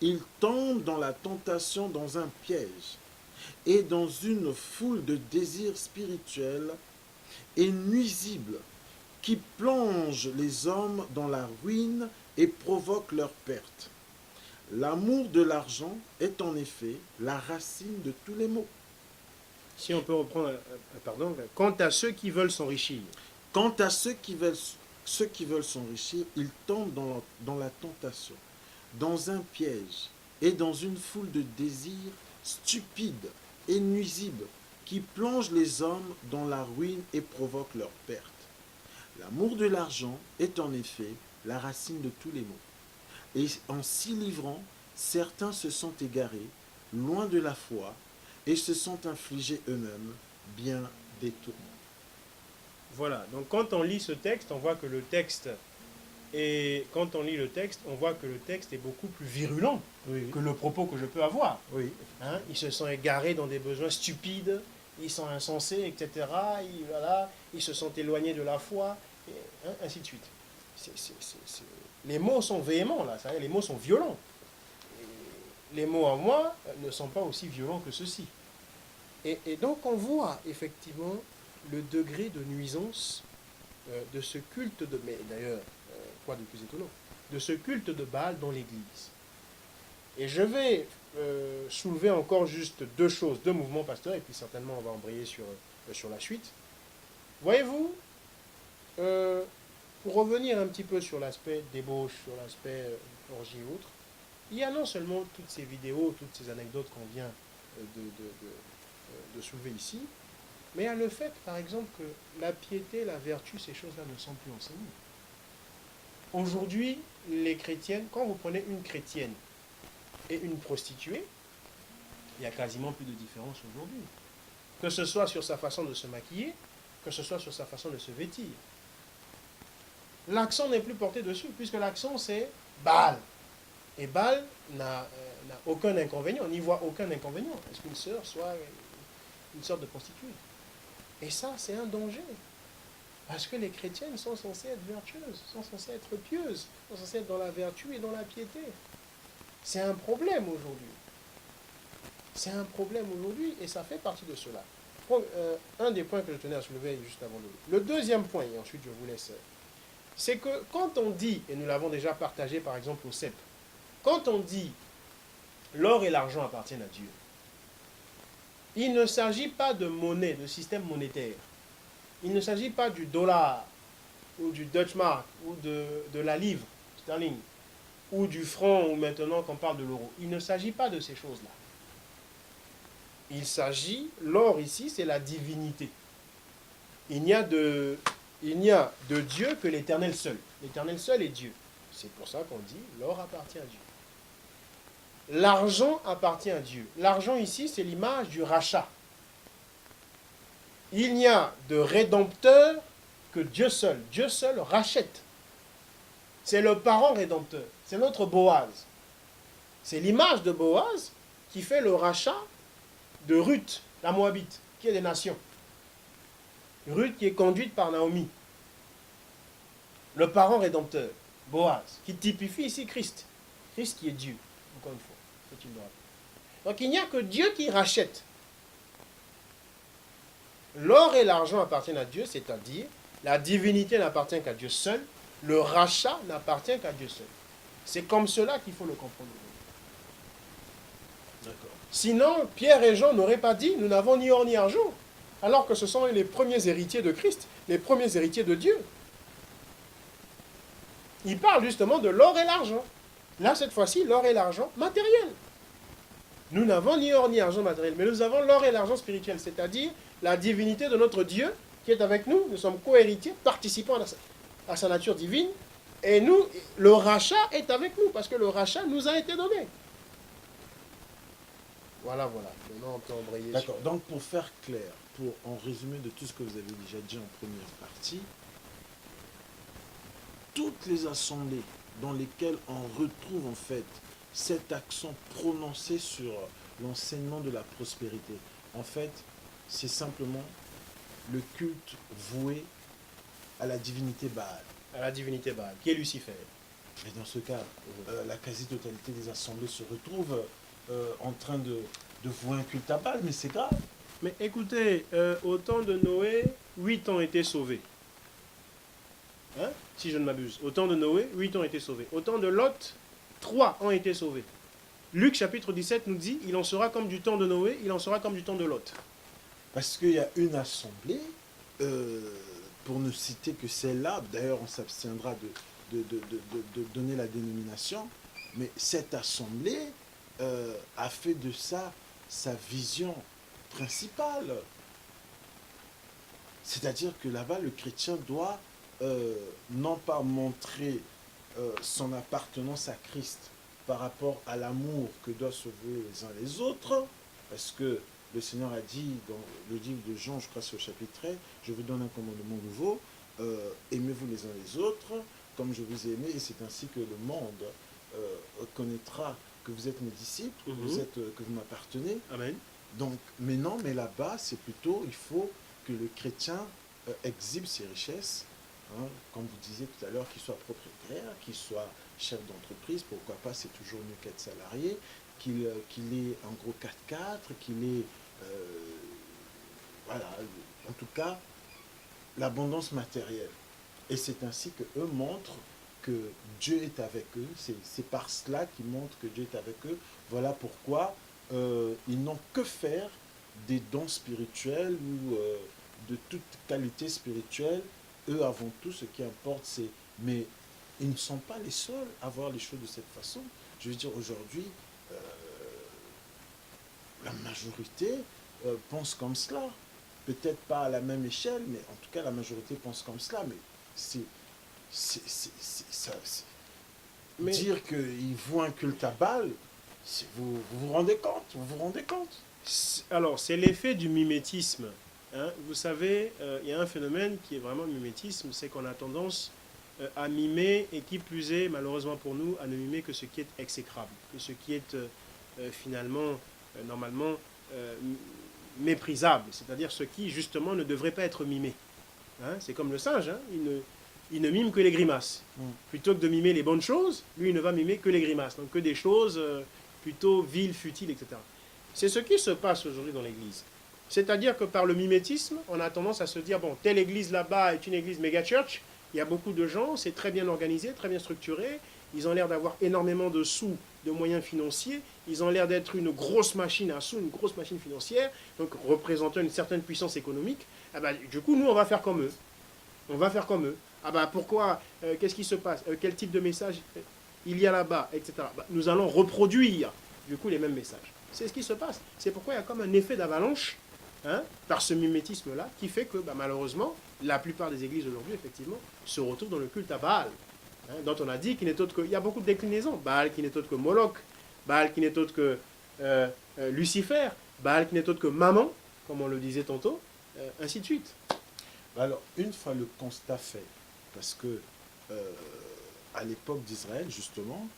ils tombent dans la tentation, dans un piège et dans une foule de désirs spirituels et nuisibles qui plongent les hommes dans la ruine et provoquent leur perte. L'amour de l'argent est en effet la racine de tous les maux. Si on peut reprendre, quant à ceux qui veulent s'enrichir. Quant à ceux qui veulent s'enrichir, ils tombent dans la tentation, dans un piège et dans une foule de désirs stupides et nuisibles qui plongent les hommes dans la ruine et provoquent leur perte. L'amour de l'argent est en effet la racine de tous les maux. Et en s'y livrant, certains se sont égarés, loin de la foi, et se sont infligés eux-mêmes bien des tourments. Voilà, donc quand on lit ce texte, on voit que le texte est beaucoup plus virulent que le propos que je peux avoir. Oui. Ils se sont égarés dans des besoins stupides, ils sont insensés, etc. Ils se sont éloignés de la foi, et, ainsi de suite. Les mots sont véhéments, là, les mots sont violents. Et les mots à moi ne sont pas aussi violents que ceux-ci. Et donc on voit effectivement le degré de nuisance de ce culte de... Mais d'ailleurs, quoi de plus étonnant? De ce culte de Baal dans l'Église. Et je vais soulever encore juste deux choses, deux mouvements pasteurs, et puis certainement on va embrayer sur la suite. Voyez-vous, pour revenir un petit peu sur l'aspect débauche, sur l'aspect orgie et autres, il y a non seulement toutes ces vidéos, toutes ces anecdotes qu'on vient de soulever ici, mais il y a le fait, par exemple, que la piété, la vertu, ces choses-là ne sont plus enseignées. Aujourd'hui, les chrétiennes, quand vous prenez une chrétienne et une prostituée, il n'y a quasiment plus de différence aujourd'hui. Que ce soit sur sa façon de se maquiller, que ce soit sur sa façon de se vêtir. L'accent n'est plus porté dessus, puisque l'accent c'est Baal. Et Baal n'a aucun inconvénient, on n'y voit aucun inconvénient. Est-ce qu'une sœur soit une sorte de prostituée? Et ça, c'est un danger. Parce que les chrétiennes sont censées être vertueuses, sont censées être pieuses, sont censées être dans la vertu et dans la piété. C'est un problème aujourd'hui. C'est un problème aujourd'hui et ça fait partie de cela. Un des points que je tenais à soulever juste avant le deuxième point, et ensuite je vous laisse, c'est que quand on dit, et nous l'avons déjà partagé par exemple au CEP, quand on dit l'or et l'argent appartiennent à Dieu, il ne s'agit pas de monnaie, de système monétaire. Il ne s'agit pas du dollar ou du Dutch mark ou de la livre sterling ou du franc ou maintenant qu'on parle de l'euro. Il ne s'agit pas de ces choses-là. Il s'agit, l'or ici, c'est la divinité. Il n'y a de Dieu que l'Éternel seul. L'Éternel seul est Dieu. C'est pour ça qu'on dit l'or appartient à Dieu. L'argent appartient à Dieu. L'argent ici, c'est l'image du rachat. Il n'y a de rédempteur que Dieu seul. Dieu seul rachète. C'est le parent rédempteur. C'est notre Boaz. C'est l'image de Boaz qui fait le rachat de Ruth, la Moabite, qui est des nations. Ruth qui est conduite par Naomi. Le parent rédempteur, Boaz, qui typifie ici Christ. Christ qui est Dieu, encore une fois. Faut-il le rappeler. Donc il n'y a que Dieu qui rachète. L'or et l'argent appartiennent à Dieu, c'est-à-dire la divinité n'appartient qu'à Dieu seul, le rachat n'appartient qu'à Dieu seul. C'est comme cela qu'il faut le comprendre. D'accord. Sinon, Pierre et Jean n'auraient pas dit « nous n'avons ni or ni argent », alors que ce sont les premiers héritiers de Christ, les premiers héritiers de Dieu. Ils parlent justement de l'or et l'argent. Là, cette fois-ci, l'or et l'argent matériel. Nous n'avons ni or ni argent matériel, mais nous avons l'or et l'argent spirituel, c'est-à-dire la divinité de notre Dieu qui est avec nous. Nous sommes co-héritiers, participants à sa nature divine. Et nous, le rachat est avec nous, parce que le rachat nous a été donné. Voilà. Maintenant, on peut embrayer. D'accord. Donc, pour faire clair, pour en résumé de tout ce que vous avez déjà dit en première partie, toutes les assemblées dans lesquelles on retrouve en fait cet accent prononcé sur l'enseignement de la prospérité, en fait, c'est simplement le culte voué à la divinité Baal. À la divinité Baal, qui est Lucifer. Et dans ce cas, la quasi-totalité des assemblées se retrouvent en train de vouer un culte à Baal, mais c'est grave. Mais écoutez, au temps de Noé, 8 ont été sauvés. Hein? Si je ne m'abuse. Au temps de Noé, 8 ont été sauvés. Au temps de Lot, 3 ont été sauvés. Luc chapitre 17 nous dit, il en sera comme du temps de Noé, il en sera comme du temps de Lot. Parce qu'il y a une assemblée, pour ne citer que celle-là, d'ailleurs on s'abstiendra de donner la dénomination, mais cette assemblée a fait de ça sa vision principale. C'est-à-dire que là-bas, le chrétien doit non pas montrer son appartenance à Christ par rapport à l'amour que doivent se vouer les uns les autres, parce que le Seigneur a dit dans le livre de Jean, je crois c'est au chapitre 13, je vous donne un commandement nouveau, aimez-vous les uns les autres comme je vous ai aimé, et c'est ainsi que le monde connaîtra que vous êtes mes disciples, que vous m'appartenez. Amen. Donc, mais là-bas, c'est plutôt, il faut que le chrétien exhibe ses richesses, hein, comme vous disiez tout à l'heure, qu'il soit propriétaire, qu'il soit chef d'entreprise, pourquoi pas, c'est toujours mieux qu'être salarié, qu'il ait un gros 4x4, qu'il ait, voilà, en tout cas, l'abondance matérielle. Et c'est ainsi qu'eux montrent que Dieu est avec eux, c'est par cela qu'ils montrent que Dieu est avec eux. Voilà pourquoi ils n'ont que faire des dons spirituels ou de toute qualité spirituelle. Eux, avant tout, ce qui importe, c'est... Mais ils ne sont pas les seuls à voir les choses de cette façon. Je veux dire, aujourd'hui, la majorité pense comme cela. Peut-être pas à la même échelle, mais en tout cas, la majorité pense comme cela. Mais dire qu'ils vouent un culte à Baal, vous vous rendez compte, Alors, c'est l'effet du mimétisme. Hein? Vous savez, il y a un phénomène qui est vraiment mimétisme, c'est qu'on a tendance à mimer, et qui plus est, malheureusement pour nous, à ne mimer que ce qui est exécrable, que ce qui est finalement, normalement, méprisable, c'est-à-dire ce qui, justement, ne devrait pas être mimé. Hein, c'est comme le singe, hein, il ne mime que les grimaces. Mm. Plutôt que de mimer les bonnes choses, lui, il ne va mimer que les grimaces. Donc que des choses plutôt viles, futiles, etc. C'est ce qui se passe aujourd'hui dans l'Église. C'est-à-dire que par le mimétisme, on a tendance à se dire, bon, telle église là-bas est une église méga church, il y a beaucoup de gens, c'est très bien organisé, très bien structuré, ils ont l'air d'avoir énormément de sous, de moyens financiers, ils ont l'air d'être une grosse machine à sous, une grosse machine financière, donc représentant une certaine puissance économique. Ah bah, du coup, nous, on va faire comme eux. On va faire comme eux. Ah bah pourquoi qu'est-ce qui se passe quel type de message il y a là-bas, etc. Bah, nous allons reproduire, du coup, les mêmes messages. C'est ce qui se passe. C'est pourquoi il y a comme un effet d'avalanche, hein, par ce mimétisme-là, qui fait que, bah, malheureusement, la plupart des églises aujourd'hui, effectivement, se retrouvent dans le culte à Baal, hein, dont on a dit qu'il n'est autre que... Il y a beaucoup de déclinaisons. Baal qui n'est autre que Moloch, Baal qui n'est autre que Lucifer, Baal qui n'est autre que Maman, comme on le disait tantôt, ainsi de suite. Alors, une fois le constat fait, parce que à l'époque d'Israël, justement,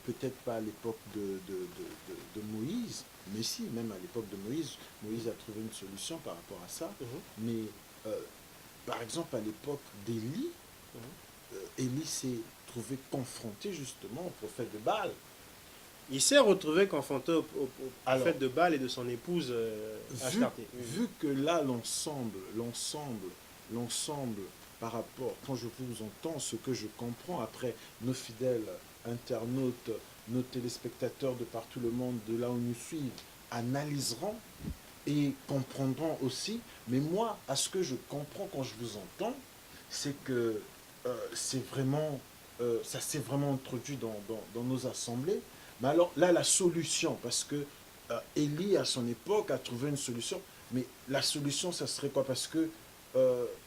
peut-être pas à l'époque de Moïse, mais si, même à l'époque de Moïse, Moïse a trouvé une solution par rapport à ça. Mais, par exemple, à l'époque d'Élie, Élie s'est trouvé confronté justement au prophète de Baal. Il s'est retrouvé confronté au prophète de Baal et de son épouse Astarté. Vu que là, l'ensemble, par rapport, quand je vous entends, ce que je comprends, après nos fidèles internautes, nos téléspectateurs de partout le monde, de là où nous suivent, analyseront et comprendront aussi. Mais moi, à ce que je comprends quand je vous entends, c'est que c'est vraiment, ça s'est vraiment introduit dans nos assemblées. Mais alors là, la solution, parce que Élie, à son époque, a trouvé une solution. Mais la solution, ça serait quoi? Parce que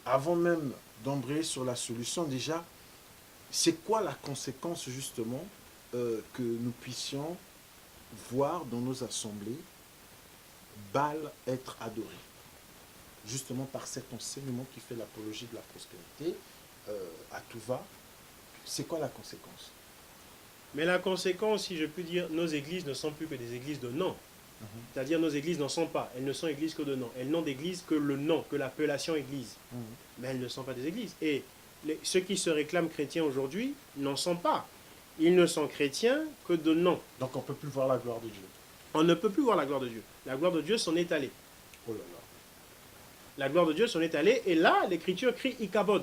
avant même d'embrayer sur la solution, déjà, c'est quoi la conséquence, justement, que nous puissions voir dans nos assemblées Baal être adoré? Justement par cet enseignement qui fait l'apologie de la prospérité à tout va. C'est quoi la conséquence? Mais la conséquence, si je puis dire, nos églises ne sont plus que des églises de nom. C'est-à-dire nos églises n'en sont pas. Elles ne sont églises que de nom. Elles n'ont d'église que le nom, que l'appellation église. Mais elles ne sont pas des églises. Et ceux qui se réclament chrétiens aujourd'hui n'en sont pas. Ils ne sont chrétiens que de nom. Donc on ne peut plus voir la gloire de Dieu. On ne peut plus voir la gloire de Dieu. La gloire de Dieu s'en est allée. Oh là là. La gloire de Dieu s'en est allée. Et là, l'Écriture crie Ichabod.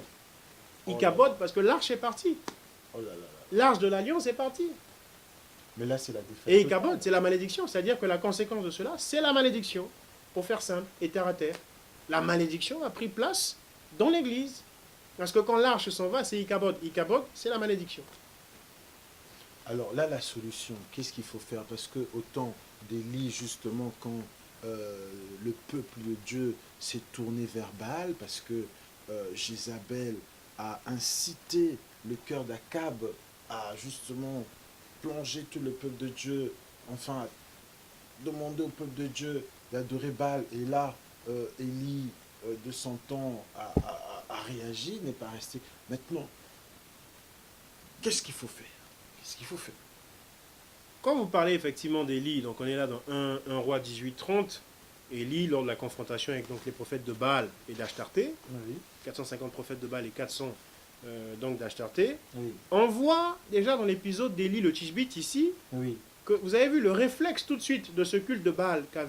Oh Ichabod parce que l'arche est partie. Oh là là là. L'arche de l'alliance est partie. Mais là, c'est la défaite. Et Ichabod, c'est la malédiction. C'est-à-dire que la conséquence de cela, c'est la malédiction. Pour faire simple et terre à terre. La malédiction a pris place dans l'Église. Parce que quand l'arche s'en va, c'est Ichabod. Ichabod, c'est la malédiction. Alors là, la solution, qu'est-ce qu'il faut faire? Parce que autant d'Élie, justement, quand le peuple de Dieu s'est tourné vers Baal, parce que Jézabel a incité le cœur d'Akab à justement plonger tout le peuple de Dieu, enfin, demander au peuple de Dieu d'adorer Baal. Et là, Élie, de son temps, a réagi, n'est pas resté. Maintenant, qu'est-ce qu'il faut faire? Qu'est-ce qu'il faut faire? Quand vous parlez effectivement d'Élie, donc on est là dans 1 roi 18-30, Élie, lors de la confrontation avec donc, les prophètes de Baal et d'Ashtarté, Oui. 450 prophètes de Baal et 400 donc d'Ashtarté, Oui. on voit déjà dans l'épisode d'Élie le Tishbite ici, Oui. que vous avez vu le réflexe tout de suite de ce culte de Baal qui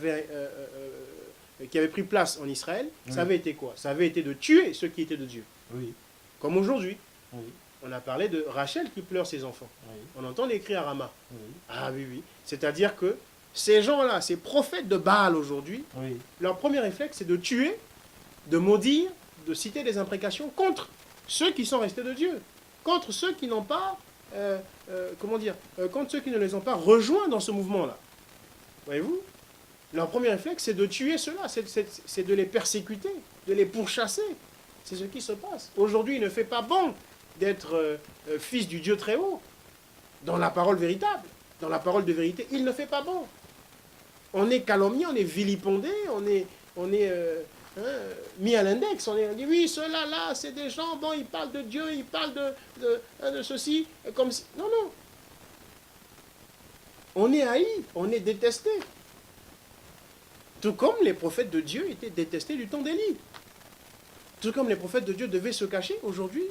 avait pris place en Israël, Oui. ça avait été quoi? Ça avait été de tuer ceux qui étaient de Dieu. Oui. Comme aujourd'hui. Oui. On a parlé de Rachel qui pleure ses enfants. Oui. On entend les cris à Rama. Oui. Ah oui, oui. C'est-à-dire que ces gens-là, ces prophètes de Baal aujourd'hui, Oui. leur premier réflexe, c'est de tuer, de maudire, de citer des imprécations contre ceux qui sont restés de Dieu, contre ceux qui n'ont pas, contre ceux qui ne les ont pas rejoints dans ce mouvement-là. Voyez-vous? Leur premier réflexe, c'est de tuer ceux-là, c'est de les persécuter, de les pourchasser. C'est ce qui se passe. Aujourd'hui, il ne fait pas bon d'être fils du Dieu très haut, dans la parole véritable, dans la parole de vérité. Il ne fait pas bon. On est calomnié, on est vilipendé, on est mis à l'index. On dit oui, ceux-là, là, c'est des gens, bon, ils parlent de Dieu, ils parlent de ceci, comme si... Non, non. On est haï, on est détesté. Tout comme les prophètes de Dieu étaient détestés du temps d'Élie. Tout comme les prophètes de Dieu devaient se cacher, aujourd'hui,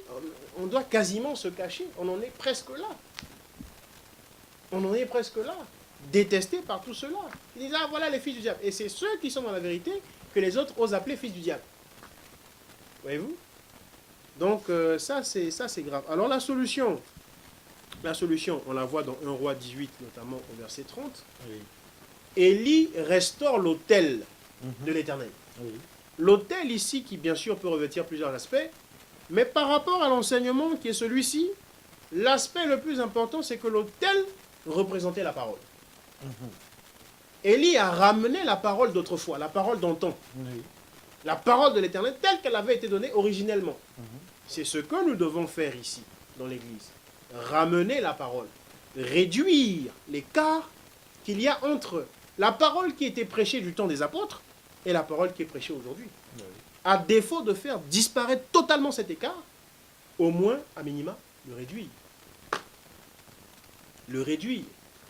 on doit quasiment se cacher. On en est presque là. On en est presque là. Détestés par tout cela. Ils disent, ah voilà les fils du diable. Et c'est ceux qui sont dans la vérité que les autres osent appeler fils du diable. Voyez-vous? Donc ça c'est grave. Alors la solution, on la voit dans 1 Roi 18, notamment au verset 30. Oui. Élie restaure l'autel de l'Éternel. Oui. L'autel ici, qui bien sûr peut revêtir plusieurs aspects, mais par rapport à l'enseignement qui est celui-ci, l'aspect le plus important, c'est que l'autel représentait la parole. Élie a ramené la parole d'autrefois, la parole d'antan. Oui. La parole de l'Éternel telle qu'elle avait été donnée originellement. C'est ce que nous devons faire ici, dans l'Église. Ramener la parole. Réduire l'écart qu'il y a entre la parole qui était prêchée du temps des apôtres et la parole qui est prêchée aujourd'hui. Oui. À défaut de faire disparaître totalement cet écart, au moins, à minima, le réduire. Le réduire.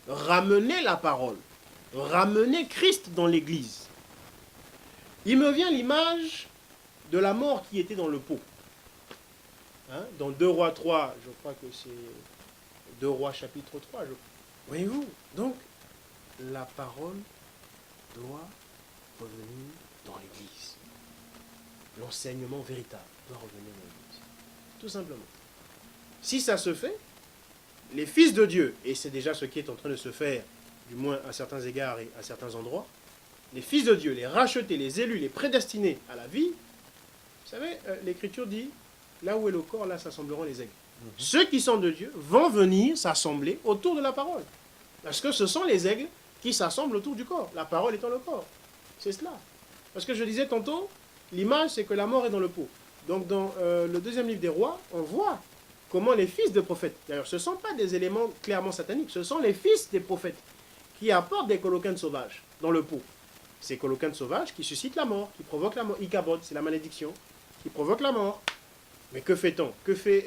Ramener la parole. Ramener Christ dans l'Église. Il me vient l'image de la mort qui était dans le pot. Hein? Dans 2 Rois 3, je crois que c'est 2 Rois chapitre 3. Voyez-vous? Donc, la parole doit revenir dans l'Église. L'enseignement véritable doit revenir dans l'Église. Tout simplement. Si ça se fait, les fils de Dieu, et c'est déjà ce qui est en train de se faire, du moins à certains égards et à certains endroits, les fils de Dieu, les rachetés, les élus, les prédestinés à la vie, vous savez, l'Écriture dit, là où est le corps, là s'assembleront les aigles. Ceux qui sont de Dieu vont venir s'assembler autour de la parole. Parce que ce sont les aigles qui s'assemblent autour du corps, la parole étant le corps. C'est cela. Parce que je disais tantôt, l'image c'est que la mort est dans le pot. Donc dans le deuxième livre des rois, on voit comment les fils de prophètes, d'ailleurs ce ne sont pas des éléments clairement sataniques, ce sont les fils des prophètes qui apportent des coloquins sauvages dans le pot. Ces coloquins sauvages qui suscitent la mort, qui provoquent la mort. Ichabod, c'est la malédiction, qui provoque la mort. Mais que fait-on? Que fait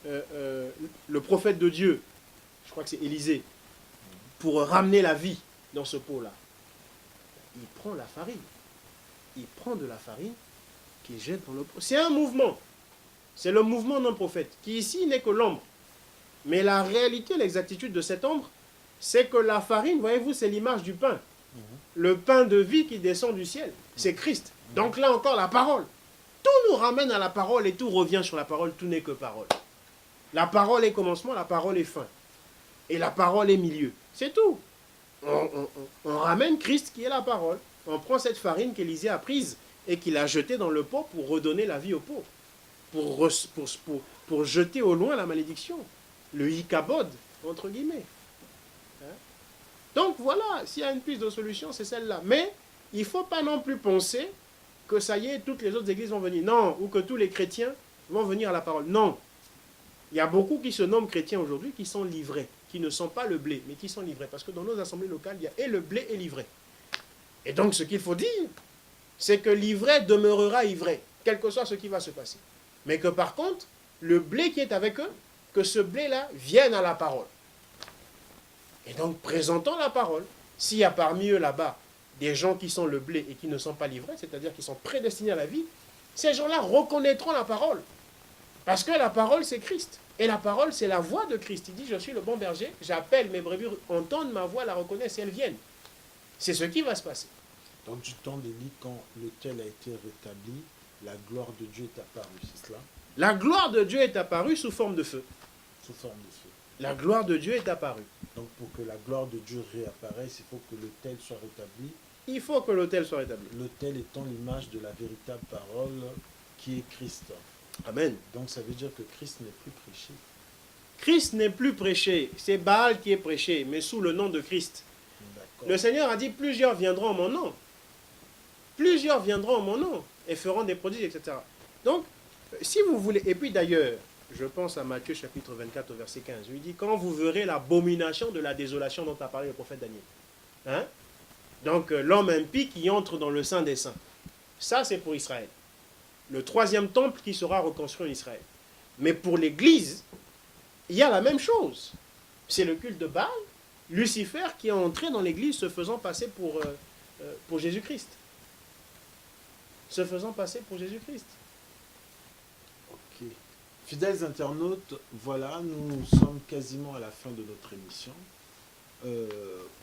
le prophète de Dieu, je crois que c'est Élisée, pour ramener la vie dans ce pot-là? Il prend la farine. Il prend de la farine qu'il jette dans le pot. C'est un mouvement. C'est le mouvement d'un prophète, qui ici n'est que l'ombre. Mais la réalité, l'exactitude de cette ombre, c'est que la farine, voyez-vous, c'est l'image du pain. Le pain de vie qui descend du ciel, c'est Christ. Donc là encore, la parole. Tout nous ramène à la parole et tout revient sur la parole, tout n'est que parole. La parole est commencement, la parole est fin. Et la parole est milieu. C'est tout. On ramène Christ qui est la parole. On prend cette farine qu'Élisée a prise et qu'il a jetée dans le pot pour redonner la vie au pot. Pour jeter au loin la malédiction. Le Ichabod, entre guillemets. Donc voilà, s'il y a une piste de solution, c'est celle-là. Mais il ne faut pas non plus penser que ça y est, toutes les autres églises vont venir. Non, ou que tous les chrétiens vont venir à la parole. Non. Il y a beaucoup qui se nomment chrétiens aujourd'hui qui sont livrés, qui ne sont pas le blé, mais qui sont livrés. Parce que dans nos assemblées locales, il y a et le blé et l'ivré. Et donc ce qu'il faut dire, c'est que l'ivraie demeurera ivraie, quel que soit ce qui va se passer. Mais que par contre, le blé qui est avec eux, que ce blé-là vienne à la parole. Et donc, présentant la parole, s'il y a parmi eux là-bas des gens qui sont le blé et qui ne sont pas livrés, c'est-à-dire qui sont prédestinés à la vie, ces gens-là reconnaîtront la parole. Parce que la parole, c'est Christ. Et la parole, c'est la voix de Christ. Il dit, je suis le bon berger, j'appelle mes brebis, entendent ma voix, la reconnaissent et elles viennent. C'est ce qui va se passer. Donc, du temps d'Élie, quand l'autel a été rétabli, la gloire de Dieu est apparue, c'est cela? La gloire de Dieu est apparue sous forme de feu. Sous forme de feu. La gloire de Dieu est apparue. Donc, pour que la gloire de Dieu réapparaisse, il faut que l'autel soit rétabli. Il faut que l'autel soit rétabli. L'autel étant l'image de la véritable parole qui est Christ. Amen. Donc, ça veut dire que Christ n'est plus prêché. Christ n'est plus prêché. C'est Baal qui est prêché, mais sous le nom de Christ. Le Seigneur a dit, plusieurs viendront en mon nom. Plusieurs viendront en mon nom et feront des prodiges, etc. Donc, si vous voulez, et puis d'ailleurs, je pense à Matthieu chapitre 24 au verset 15, il dit, quand vous verrez l'abomination de la désolation dont a parlé le prophète Daniel. Hein? Donc, l'homme impie qui entre dans le Saint des Saints. Ça, c'est pour Israël. Le troisième temple qui sera reconstruit en Israël. Mais pour l'Église, il y a la même chose. C'est le culte de Baal, Lucifer qui est entré dans l'Église se faisant passer pour Jésus-Christ. Se faisant passer pour Jésus-Christ. Ok. Fidèles internautes, voilà, nous sommes quasiment à la fin de notre émission.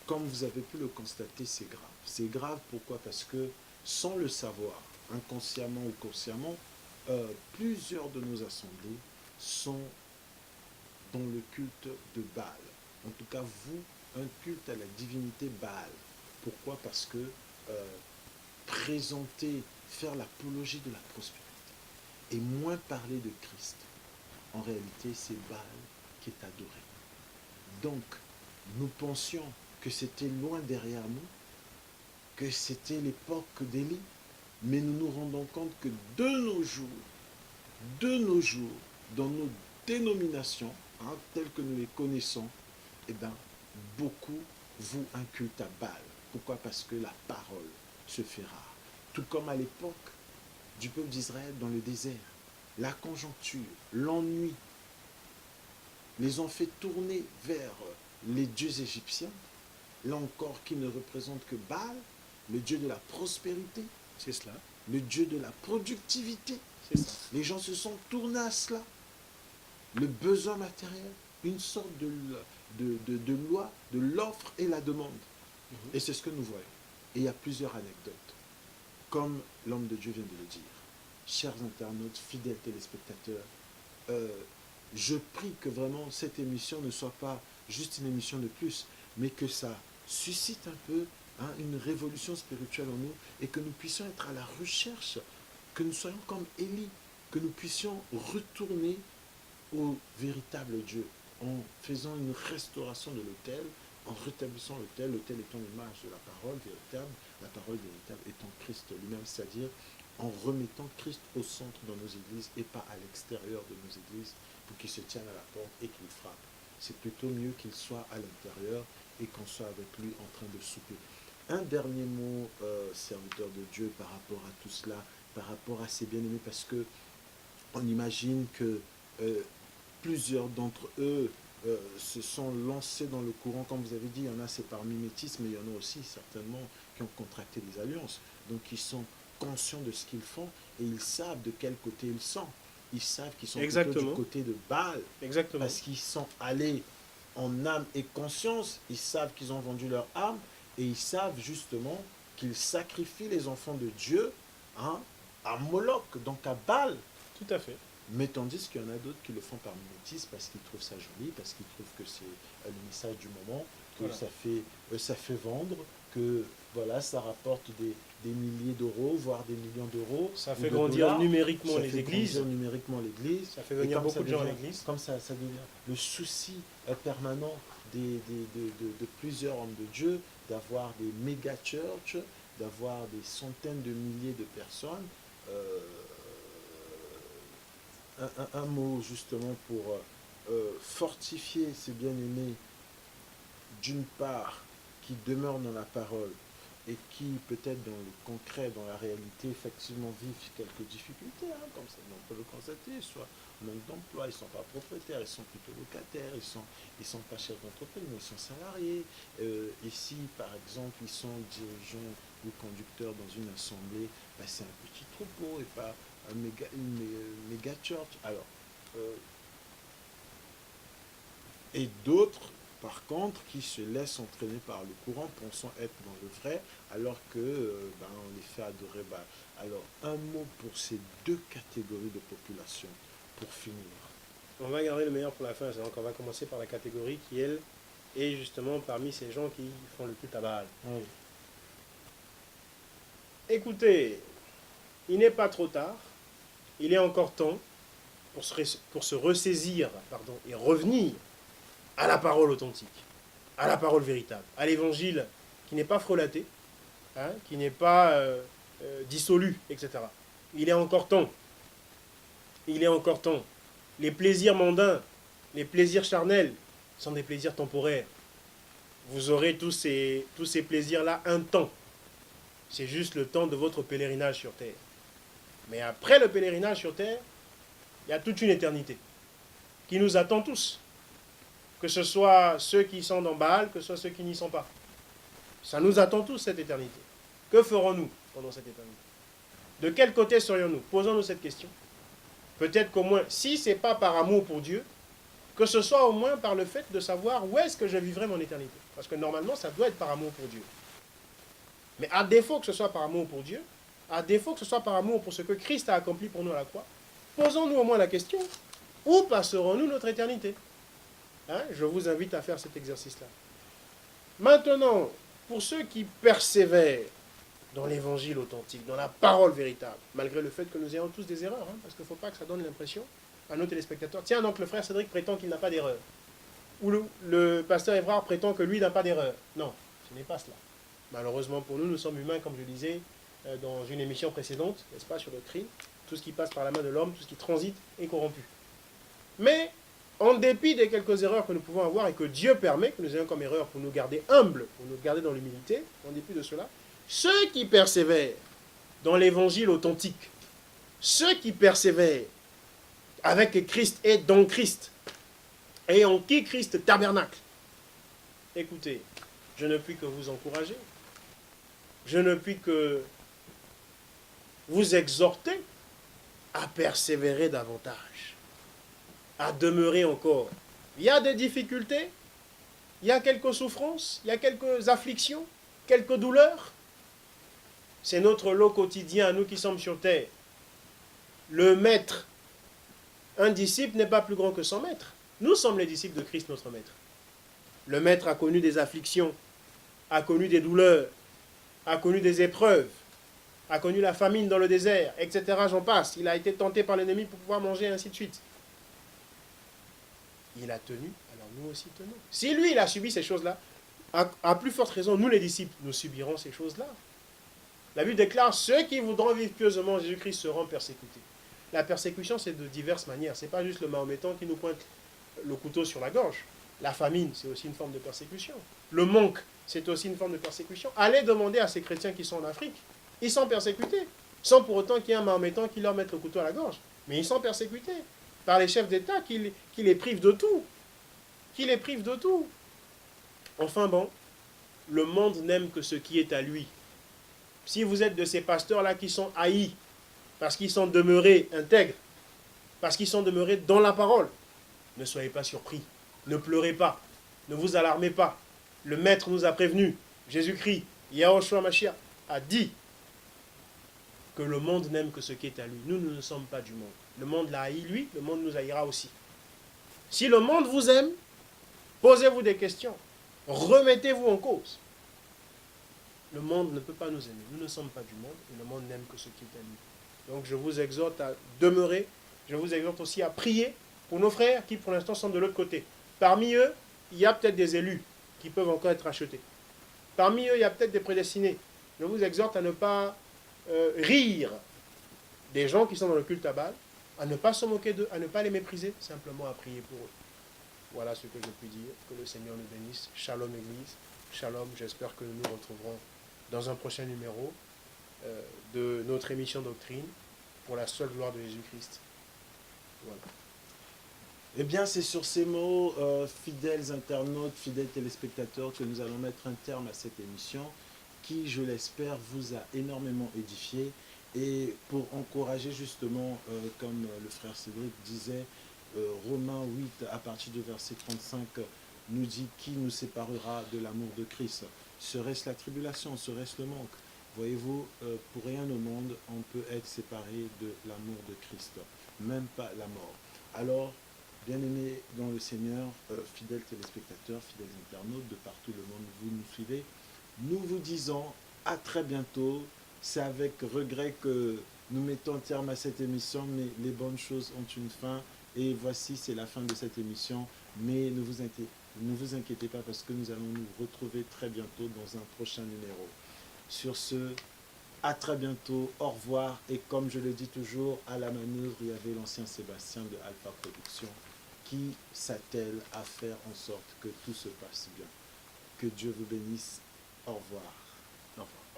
Comme vous avez pu le constater, c'est grave. C'est grave pourquoi? Parce que sans le savoir, inconsciemment ou consciemment, plusieurs de nos assemblées sont dans le culte de Baal. En tout cas, vous, un culte à la divinité Baal. Pourquoi? Parce que présenter, faire l'apologie de la prospérité et moins parler de Christ, en réalité, c'est Baal qui est adoré. Donc, nous pensions que c'était loin derrière nous, que c'était l'époque d'Élie, mais nous nous rendons compte que de nos jours, dans nos dénominations, telles que nous les connaissons, eh bien, beaucoup vouent un culte à Baal. Pourquoi? Parce que la parole se fait rare. Tout comme à l'époque du peuple d'Israël dans le désert, la conjoncture, l'ennui, les ont fait tourner vers les dieux égyptiens, là encore qui ne représentent que Baal, le dieu de la prospérité, C'est cela. le dieu de la productivité. C'est ça. Les gens se sont tournés à cela. Le besoin matériel, une sorte de loi de l'offre et la demande. Et c'est ce que nous voyons. Et il y a plusieurs anecdotes. Comme l'homme de Dieu vient de le dire. Chers internautes, fidèles téléspectateurs, je prie que vraiment cette émission ne soit pas juste une émission de plus, mais que ça suscite un peu une révolution spirituelle en nous et que nous puissions être à la recherche, que nous soyons comme Élie, que nous puissions retourner au véritable Dieu en faisant une restauration de l'autel, en rétablissant l'autel étant l'image de la parole véritable, la parole véritable étant Christ lui-même, c'est-à-dire en remettant Christ au centre dans nos églises et pas à l'extérieur de nos églises pour qu'il se tienne à la porte et qu'il frappe. C'est plutôt mieux qu'il soit à l'intérieur et qu'on soit avec lui en train de souper. Un dernier mot, serviteur de Dieu, par rapport à tout cela, par rapport à ces bien-aimés, parce que on imagine que plusieurs d'entre eux se sont lancés dans le courant, comme vous avez dit, il y en a c'est par mimétisme, mais il y en a aussi certainement qui ont contracté des alliances. Donc ils sont conscients de ce qu'ils font et ils savent de quel côté ils sont. Ils savent qu'ils sont plutôt du côté de Baal. Exactement. Parce qu'ils sont allés en âme et conscience, ils savent qu'ils ont vendu leur âme et ils savent justement qu'ils sacrifient les enfants de Dieu à Moloch, donc à Baal. Tout à fait. Mais tandis qu'il y en a d'autres qui le font par mimétisme parce qu'ils trouvent ça joli, parce qu'ils trouvent que c'est le message du moment, que voilà. Ça fait vendre, que voilà, ça rapporte des milliers d'euros, voire des millions d'euros. Ça fait grandir numériquement les églises. Ça fait venir beaucoup de gens à l'église. Comme ça devient le souci permanent de plusieurs hommes de Dieu d'avoir des méga church, d'avoir des centaines de milliers de personnes. Un mot justement pour fortifier ces bien-aimés, d'une part, qui demeurent dans la parole et qui, peut-être dans le concret, dans la réalité, effectivement vivent quelques difficultés, comme ça, on peut le constater, soit manque d'emploi, ils ne sont pas propriétaires, ils sont plutôt locataires, ils sont pas chefs d'entreprise, mais ils sont salariés. Ici, par exemple, ils sont dirigeants ou conducteurs dans une assemblée, c'est un petit troupeau et pas une méga church. Alors, et d'autres, par contre, qui se laissent entraîner par le courant, pensant être dans le vrai, alors que on les fait adorer. Alors, un mot pour ces deux catégories de population, pour finir. On va garder le meilleur pour la fin, donc on va commencer par la catégorie qui, elle, est justement parmi ces gens qui font le culte à Baal. Oui. Écoutez, il n'est pas trop tard, il est encore temps pour se ressaisir et revenir à la parole authentique, à la parole véritable, à l'évangile qui n'est pas frelaté, qui n'est pas dissolu, etc. Il est encore temps. Il est encore temps. Les plaisirs mondains, les plaisirs charnels sont des plaisirs temporaires. Vous aurez tous ces plaisirs-là un temps. C'est juste le temps de votre pèlerinage sur terre. Mais après le pèlerinage sur terre, il y a toute une éternité qui nous attend tous. Que ce soit ceux qui sont dans Baal, que ce soit ceux qui n'y sont pas. Ça nous attend tous, cette éternité. Que ferons-nous pendant cette éternité? De quel côté serions-nous? Posons-nous cette question. Peut-être qu'au moins, si ce n'est pas par amour pour Dieu, que ce soit au moins par le fait de savoir où est-ce que je vivrai mon éternité. Parce que normalement, ça doit être par amour pour Dieu. Mais à défaut que ce soit par amour pour Dieu, à défaut que ce soit par amour pour ce que Christ a accompli pour nous à la croix, posons-nous au moins la question, où passerons-nous notre éternité? Hein? Je vous invite à faire cet exercice-là. Maintenant, pour ceux qui persévèrent dans l'évangile authentique, dans la parole véritable, malgré le fait que nous ayons tous des erreurs, hein, parce qu'il ne faut pas que ça donne l'impression à nos téléspectateurs, tiens, donc le frère Cédric prétend qu'il n'a pas d'erreur, ou le pasteur Évrard prétend que lui n'a pas d'erreur. Non, ce n'est pas cela. Malheureusement pour nous, nous sommes humains, comme je le disais dans une émission précédente, n'est-ce pas, sur le crime, tout ce qui passe par la main de l'homme, tout ce qui transite est corrompu. Mais, en dépit des quelques erreurs que nous pouvons avoir et que Dieu permet que nous ayons comme erreur pour nous garder humbles, pour nous garder dans l'humilité, en dépit de cela, ceux qui persévèrent dans l'évangile authentique, ceux qui persévèrent avec Christ et dans Christ, et en qui Christ tabernacle, écoutez, je ne puis que vous encourager, je ne puis que vous exhorter à persévérer davantage, à demeurer encore. Il y a des difficultés, il y a quelques souffrances, il y a quelques afflictions, quelques douleurs. C'est notre lot quotidien, nous qui sommes sur terre. Le maître, un disciple n'est pas plus grand que son maître. Nous sommes les disciples de Christ, notre maître. Le maître a connu des afflictions, a connu des douleurs, a connu des épreuves, a connu la famine dans le désert, etc. J'en passe. Il a été tenté par l'ennemi pour pouvoir manger, et ainsi de suite. Il a tenu, alors nous aussi tenons. Si lui, il a subi ces choses-là, à plus forte raison, nous les disciples, nous subirons ces choses-là. La Bible déclare, ceux qui voudront vivre pieusement Jésus-Christ seront persécutés. La persécution, c'est de diverses manières. Ce n'est pas juste le mahométan qui nous pointe le couteau sur la gorge. La famine, c'est aussi une forme de persécution. Le manque, c'est aussi une forme de persécution. Allez demander à ces chrétiens qui sont en Afrique. Ils sont persécutés, sans pour autant qu'il y ait un mahométan qui leur mette le couteau à la gorge. Mais ils sont persécutés par les chefs d'État qui les privent de tout. Qui les privent de tout. Enfin bon, le monde n'aime que ce qui est à lui. Si vous êtes de ces pasteurs-là qui sont haïs, parce qu'ils sont demeurés intègres, parce qu'ils sont demeurés dans la parole, ne soyez pas surpris, ne pleurez pas, ne vous alarmez pas. Le Maître nous a prévenus, Jésus-Christ, Yahushua Mashiach, a dit que le monde n'aime que ce qui est à lui. Nous, nous ne sommes pas du monde. Le monde l'a haï, lui, le monde nous haïra aussi. Si le monde vous aime, posez-vous des questions, remettez-vous en cause. Le monde ne peut pas nous aimer. Nous ne sommes pas du monde et le monde n'aime que ce qui est à lui. Donc je vous exhorte à demeurer. Je vous exhorte aussi à prier pour nos frères qui pour l'instant sont de l'autre côté. Parmi eux, il y a peut-être des élus qui peuvent encore être achetés. Parmi eux, il y a peut-être des prédestinés. Je vous exhorte à ne pas rire des gens qui sont dans le culte à Baal, à ne pas se moquer d'eux, à ne pas les mépriser, simplement à prier pour eux. Voilà ce que je puis dire. Que le Seigneur nous bénisse. Shalom Église. Shalom. J'espère que nous nous retrouverons dans un prochain numéro de notre émission Doctrine pour la seule gloire de Jésus-Christ. Voilà. Eh bien, c'est sur ces mots, fidèles internautes, fidèles téléspectateurs, que nous allons mettre un terme à cette émission qui, je l'espère, vous a énormément édifié. Et pour encourager justement, comme le frère Cédric disait, Romains 8, à partir du verset 35, nous dit qui nous séparera de l'amour de Christ. Serait-ce la tribulation, serait-ce le manque? Voyez-vous, pour rien au monde, on peut être séparé de l'amour de Christ, même pas la mort. Alors, bien-aimés dans le Seigneur, fidèles téléspectateurs, fidèles internautes de partout le monde, vous nous suivez, nous vous disons à très bientôt. C'est avec regret que nous mettons terme à cette émission, mais les bonnes choses ont une fin. Et voici, c'est la fin de cette émission. Mais ne vous inquiétez pas parce que nous allons nous retrouver très bientôt dans un prochain numéro. Sur ce, à très bientôt, au revoir. Et comme je le dis toujours, à la manœuvre, il y avait l'ancien Sébastien de Alpha Productions qui s'attelle à faire en sorte que tout se passe bien. Que Dieu vous bénisse. Au revoir. Au revoir.